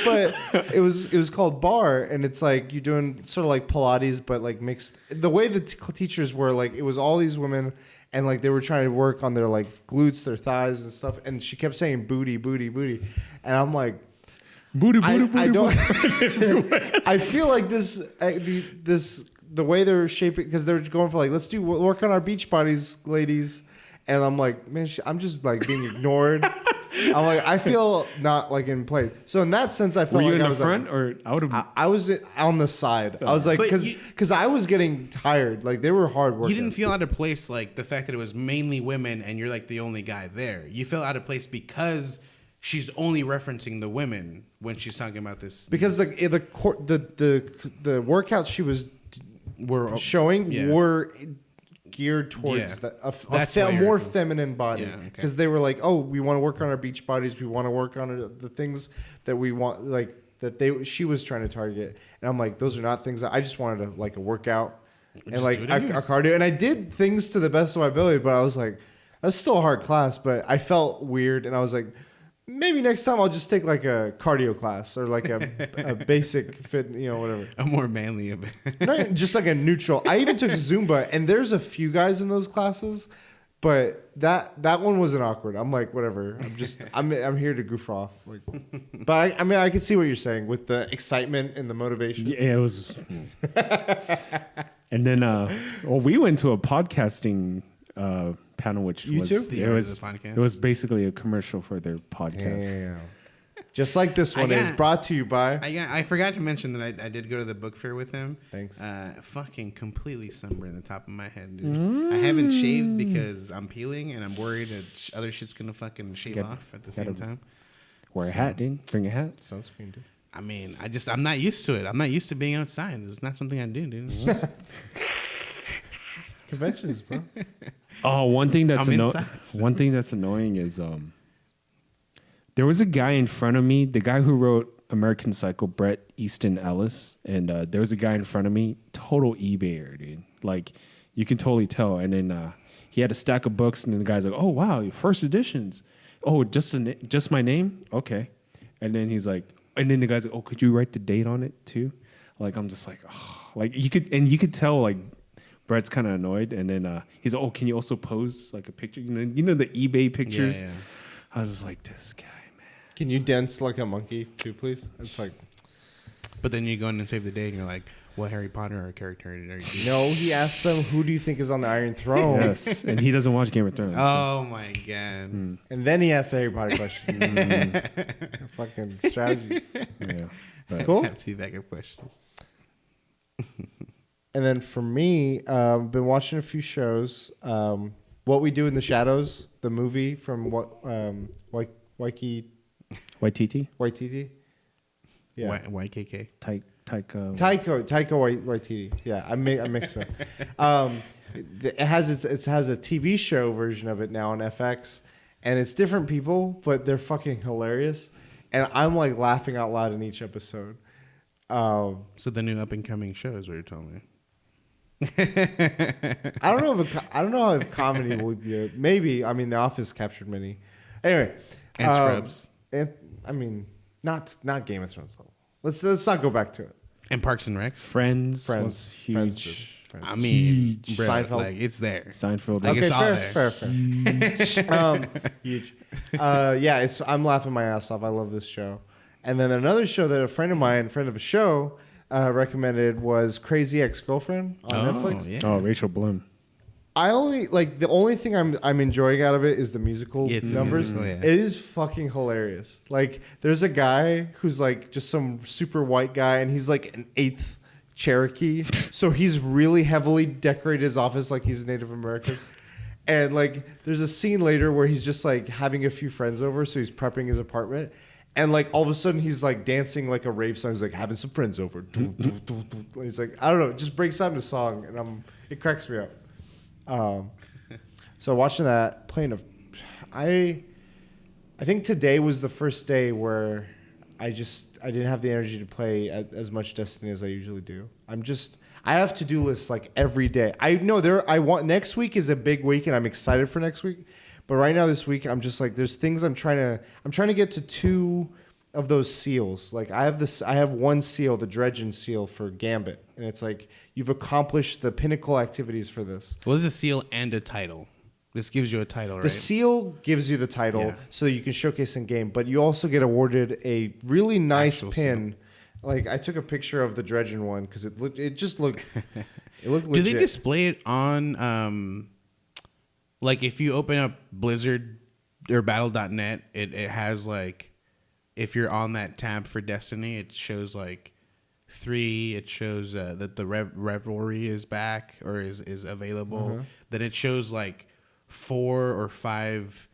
But it was called bar, and it's like you're doing sort of like Pilates, but like mixed. The way the teachers were, like, it was all these women, and like they were trying to work on their like glutes, their thighs, and stuff. And she kept saying booty, booty, booty, and I'm like, booty, booty, booty. I don't. Booty. I feel like the way they're shaping, because they're going for like, let's work on our beach bodies, ladies, and I'm like, man, I'm just like being ignored. I'm like, I feel not like in place. So in that sense, I felt Were you like in I the was front like, or out of? I was on the side. I was like, But because I was getting tired. Like they were hard work. You didn't feel out of place, like the fact that it was mainly women and you're like the only guy there. You felt out of place because she's only referencing the women when she's talking about this. because the workouts she was showing were geared towards a more feminine body, because they were like, oh, we want to work on our beach bodies, we want to work on the things that we want, like that she was trying to target. And I'm like, those are not things that I just wanted to like a workout and like a cardio, and I did things to the best of my ability, but I was like, that's still a hard class. But I felt weird, and I was like, maybe next time I'll just take like a cardio class or like a basic fit, whatever. A more manly event. Not just like a neutral. I even took Zumba, and there's a few guys in those classes, but that one wasn't awkward. I'm like, whatever. I'm here to goof off. Like, but I can see what you're saying with the excitement and the motivation. Yeah, it was. And then, we went to a podcasting panel, which it was basically a commercial for their podcast. Damn. Just like this one is brought to you by. I forgot to mention that I did go to the book fair with him. Thanks. Fucking completely sunburned the top of my head, dude. I haven't shaved because I'm peeling and I'm worried that other shit's gonna fucking shave off at the same time. Wear a hat, dude. Bring a hat. Sunscreen, dude. I mean, I'm not used to it. I'm not used to being outside. It's not something I do, dude. Conventions, bro. Oh, one thing that's annoying is there was a guy in front of me, the guy who wrote American Psycho, Bret Easton Ellis, and there was a guy in front of me, total eBayer, dude. Like, you can totally tell. And then he had a stack of books, and then the guy's like, "Oh wow, your first editions. Oh, just my name, okay." And then he's like, and then the guy's like, "Oh, could you write the date on it too?" Like, I'm just like, oh. Like you could tell like Brett's kind of annoyed, and then he's like, "Oh, can you also pose like a picture? You know the eBay pictures." Yeah. I was just like, this guy, man. Can you dance like a monkey too, please? It's like. But then you go in and save the day, and you're like, "What Harry Potter or character are you?" No, he asked them, "Who do you think is on the Iron Throne?" Yes, and he doesn't watch Game of Thrones. Oh my god! And then he asked the Harry Potter question. Fucking strategies. Yeah, cool. Have to back up questions. And then for me, been watching a few shows. What We Do in the Shadows, the movie from Waititi. Yeah. YKK. Taika Waititi. Yeah, I mixed up. It has a TV show version of it now on FX, and it's different people, but they're fucking hilarious, and I'm like laughing out loud in each episode. So the new up and coming show is what you're telling me. I don't know if comedy would be maybe. I mean, The Office captured many. Anyway, and Scrubs. And I mean, not Game of Thrones level. Let's not go back to it. And Parks and Rec. Friends was huge. Friends. I mean, bro, Seinfeld. like it's there. Seinfeld. Like, Okay, it's all there. fair. Huge. Yeah, I'm laughing my ass off. I love this show. And then another show that a friend of a show, recommended was Crazy Ex-Girlfriend on Netflix. Yeah. Oh, Rachel Bloom. I only like the only thing I'm enjoying out of it is the musical numbers. It is fucking hilarious. Like there's a guy who's like just some super white guy, and he's like an 8th Cherokee, so he's really heavily decorated his office like he's Native American. And like there's a scene later where he's just like having a few friends over, so he's prepping his apartment. And like all of a sudden he's like dancing like a rave song. He's like having some friends over. He's like, I don't know, it just breaks out into song, and it cracks me up. So watching that, I think today was the first day where I didn't have the energy to play as much Destiny as I usually do. I have to-do lists like every day. I know next week is a big week, and I'm excited for next week. But right now, this week, I'm just like, there's things I'm trying to get to 2 of those seals. Like I have one seal, the Dredgen seal for Gambit. And it's like, you've accomplished the pinnacle activities for this. Well, this is a seal and a title. This gives you a title, right? The seal gives you the title so that you can showcase in game, but you also get awarded a really nice pin. Seal. Like I took a picture of the Dredgen one because it looked legit. Do they display it on, like if you open up Blizzard or Battle.net, it has like, if you're on that tab for Destiny, it shows like 3. It shows that the Revelry is back or is available. Uh-huh. Then it shows like 4 or 5.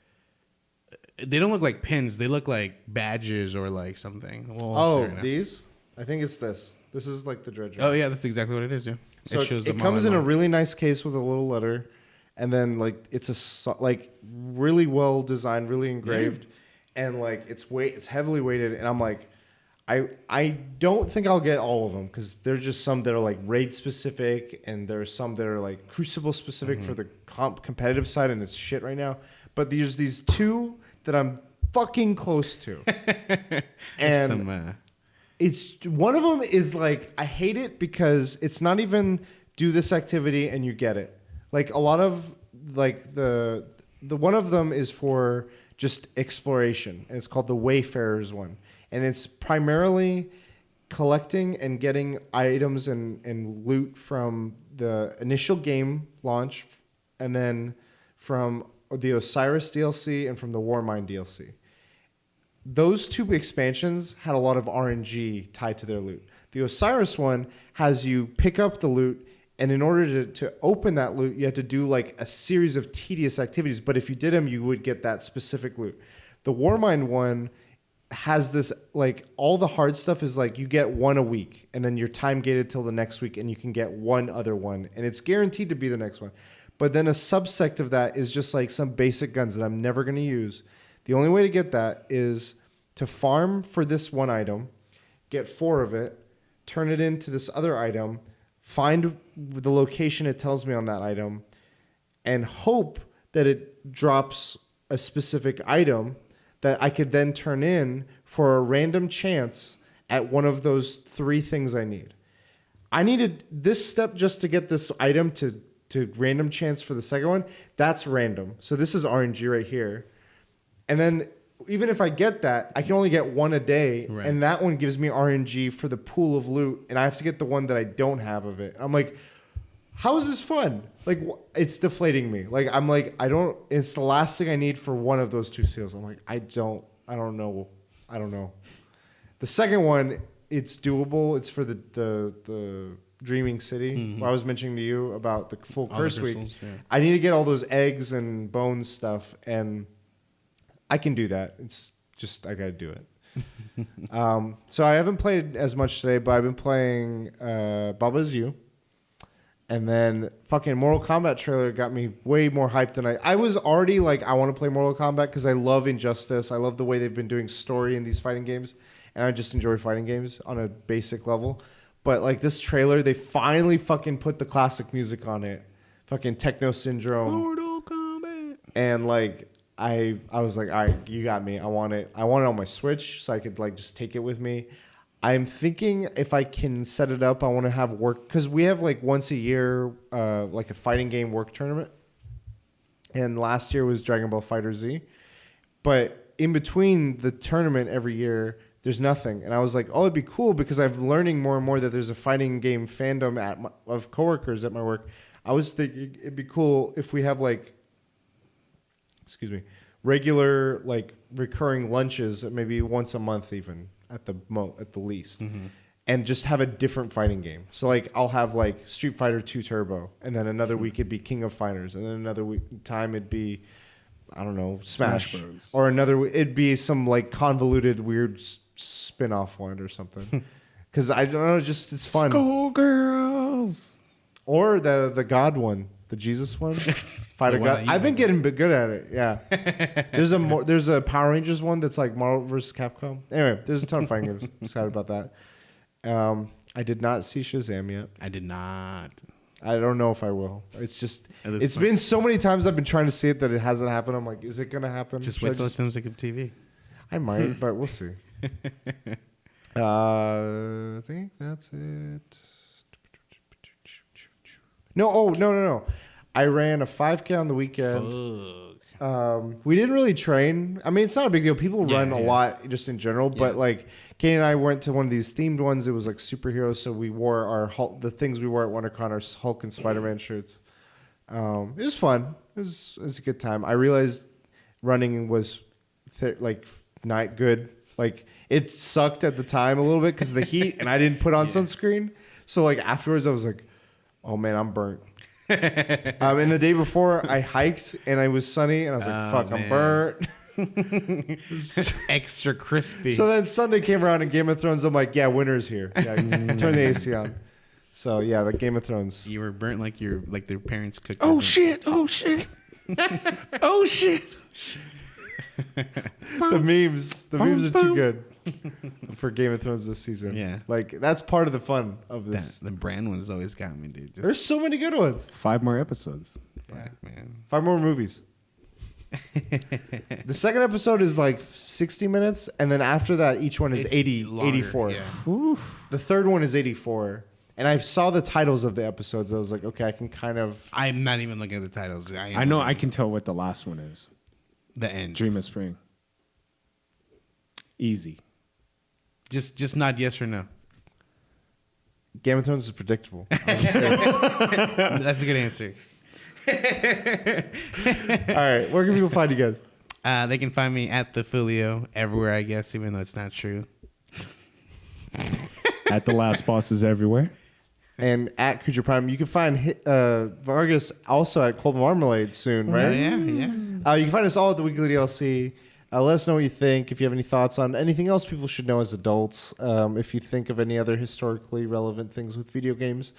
They don't look like pins. They look like badges or like something. These? I think it's this. This is like the Dredger. Oh yeah, that's exactly what it is. Yeah. So it comes in a really nice case with a little letter. And then like it's like really well designed, really engraved, and like it's heavily weighted. And I'm like, I don't think I'll get all of them because there's just some that are like raid specific, and there's some that are like Crucible specific for the competitive side, and it's shit right now. But there's these 2 that I'm fucking close to, and it's one of them is like I hate it because it's not even do this activity and you get it. Like a lot of like the one of them is for just exploration, and it's called the Wayfarers one, and it's primarily collecting and getting items and loot from the initial game launch, and then from the Osiris DLC and from the Warmind DLC. Those 2 expansions had a lot of RNG tied to their loot. The Osiris one has you pick up the loot, and in order to open that loot, you have to do like a series of tedious activities. But if you did them, you would get that specific loot. The Warmind one has this, like all the hard stuff is like you get 1 a week, and then you're time gated till the next week, and you can get 1 other one, and it's guaranteed to be the next one. But then a subsect of that is just like some basic guns that I'm never going to use. The only way to get that is to farm for this 1 item, get 4 of it, turn it into this other item, find the location it tells me on that item, and hope that it drops a specific item that I could then turn in for a random chance at one of those 3 things I need. I needed this step just to get this item to random chance for the second one. That's random. So this is RNG right here. And then even if I get that, I can only get 1 a day, right. And that one gives me RNG for the pool of loot, and I have to get the one that I don't have of it. I'm like, how is this fun? Like, it's deflating me. Like, I'm like, it's the last thing I need for one of those 2 seals. I'm like, I don't know. The second one, it's doable. It's for the Dreaming City. What I was mentioning to you about the full curse week. Yeah. I need to get all those eggs and bones stuff, and I can do that. It's just I got to do it. So I haven't played as much today, but I've been playing Baba's You. And then fucking Mortal Kombat trailer got me way more hyped than I was already like, I want to play Mortal Kombat because I love Injustice. I love the way they've been doing story in these fighting games. And I just enjoy fighting games on a basic level. But like this trailer, they finally fucking put the classic music on it. Fucking Techno Syndrome. Mortal Kombat. And like, I was like, all right, you got me. I want it on my Switch so I could like just take it with me. I'm thinking if I can set it up, I want to have work because we have like once a year, like a fighting game work tournament. And last year was Dragon Ball FighterZ. But in between the tournament every year, there's nothing. And I was like, oh, it'd be cool because I'm learning more and more that there's a fighting game fandom of coworkers at my work. I was thinking it'd be cool if we have like, regular like recurring lunches, maybe once a month, even at the least, and just have a different fighting game. So like I'll have like Street Fighter 2 Turbo, and then another week it'd be King of Fighters, and then another time it'd be, I don't know, Smash Bros. Or it'd be some like convoluted weird spin-off one or something. Because I don't know, just it's fun. Schoolgirls. Or the God one, the Jesus one, Fighter God. I've been getting good at it. Yeah. There's a Power Rangers one that's like Marvel vs. Capcom. Anyway, there's a ton of fighting games. I'm excited about that. I did not see Shazam yet. I did not. I don't know if I will. It's just it's been so many times I've been trying to see it that it hasn't happened. I'm like, is it gonna happen? Just wait till it comes like a TV. I might, but we'll see. I think that's it. No. I ran a 5K on the weekend. We didn't really train. I mean, it's not a big deal. People run a lot just in general, but like Kane and I went to one of these themed ones. It was like superheroes, so we wore the things we wore at WonderCon, our Hulk and Spider-Man shirts. It was fun. It was a good time. I realized running was not good. Like it sucked at the time a little bit because of the heat, and I didn't put on sunscreen. So like afterwards, I was like, "Oh man, I'm burnt." And the day before, I hiked and it was sunny, and I was like, "Fuck, man. I'm burnt." Extra crispy. So then Sunday came around and Game of Thrones. I'm like, "Yeah, winter's here. Yeah, turn the AC on." So yeah, the Game of Thrones. You were burnt like their parents cooked. Oh shit! Oh shit! Oh shit! The memes are too good for Game of Thrones this season. Yeah, like that's part of the fun of this. The brand one's always got me, dude. There's so many good ones. 5 more episodes. Fuck, man. 5 more movies. The second episode is like 60 minutes, and then after that, each one is 84. Yeah. The third one is 84. And I saw the titles of the episodes. I was like, okay, I can kind of. I'm not even looking at the titles. I know. I can tell what the last one is. The end. Dream of Spring. Easy. Just not yes or no. Game of Thrones is predictable. That's a good answer. All right. Where can people find you guys? They can find me at the Filio everywhere, I guess, even though it's not true. At the Last Bosses everywhere. And at Creature Prime. You can find Vargas also at Cold Marmalade soon, right? Yeah. You can find us all at the Weekly DLC. Let us know what you think. If you have any thoughts on anything else people should know as adults. If you think of any other historically relevant things with video games.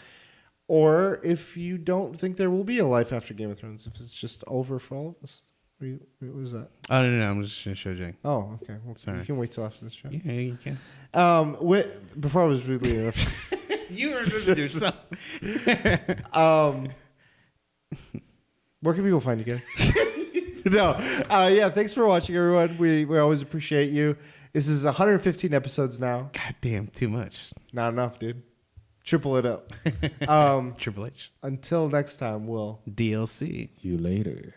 Or if you don't think there will be a life after Game of Thrones. If it's just over for all of us. What was that? Oh, no. I'm just going to show Jay. Oh, okay. Well, sorry. You can wait till after this show. Yeah, you can. Before I was really interrupted. You interrupted yourself. Where can people find you guys? No. Yeah, thanks for watching, everyone. We always appreciate you. This is 115 episodes now. God damn, too much. Not enough, dude. Triple it up. Triple H. Until next time, we'll DLC. You later.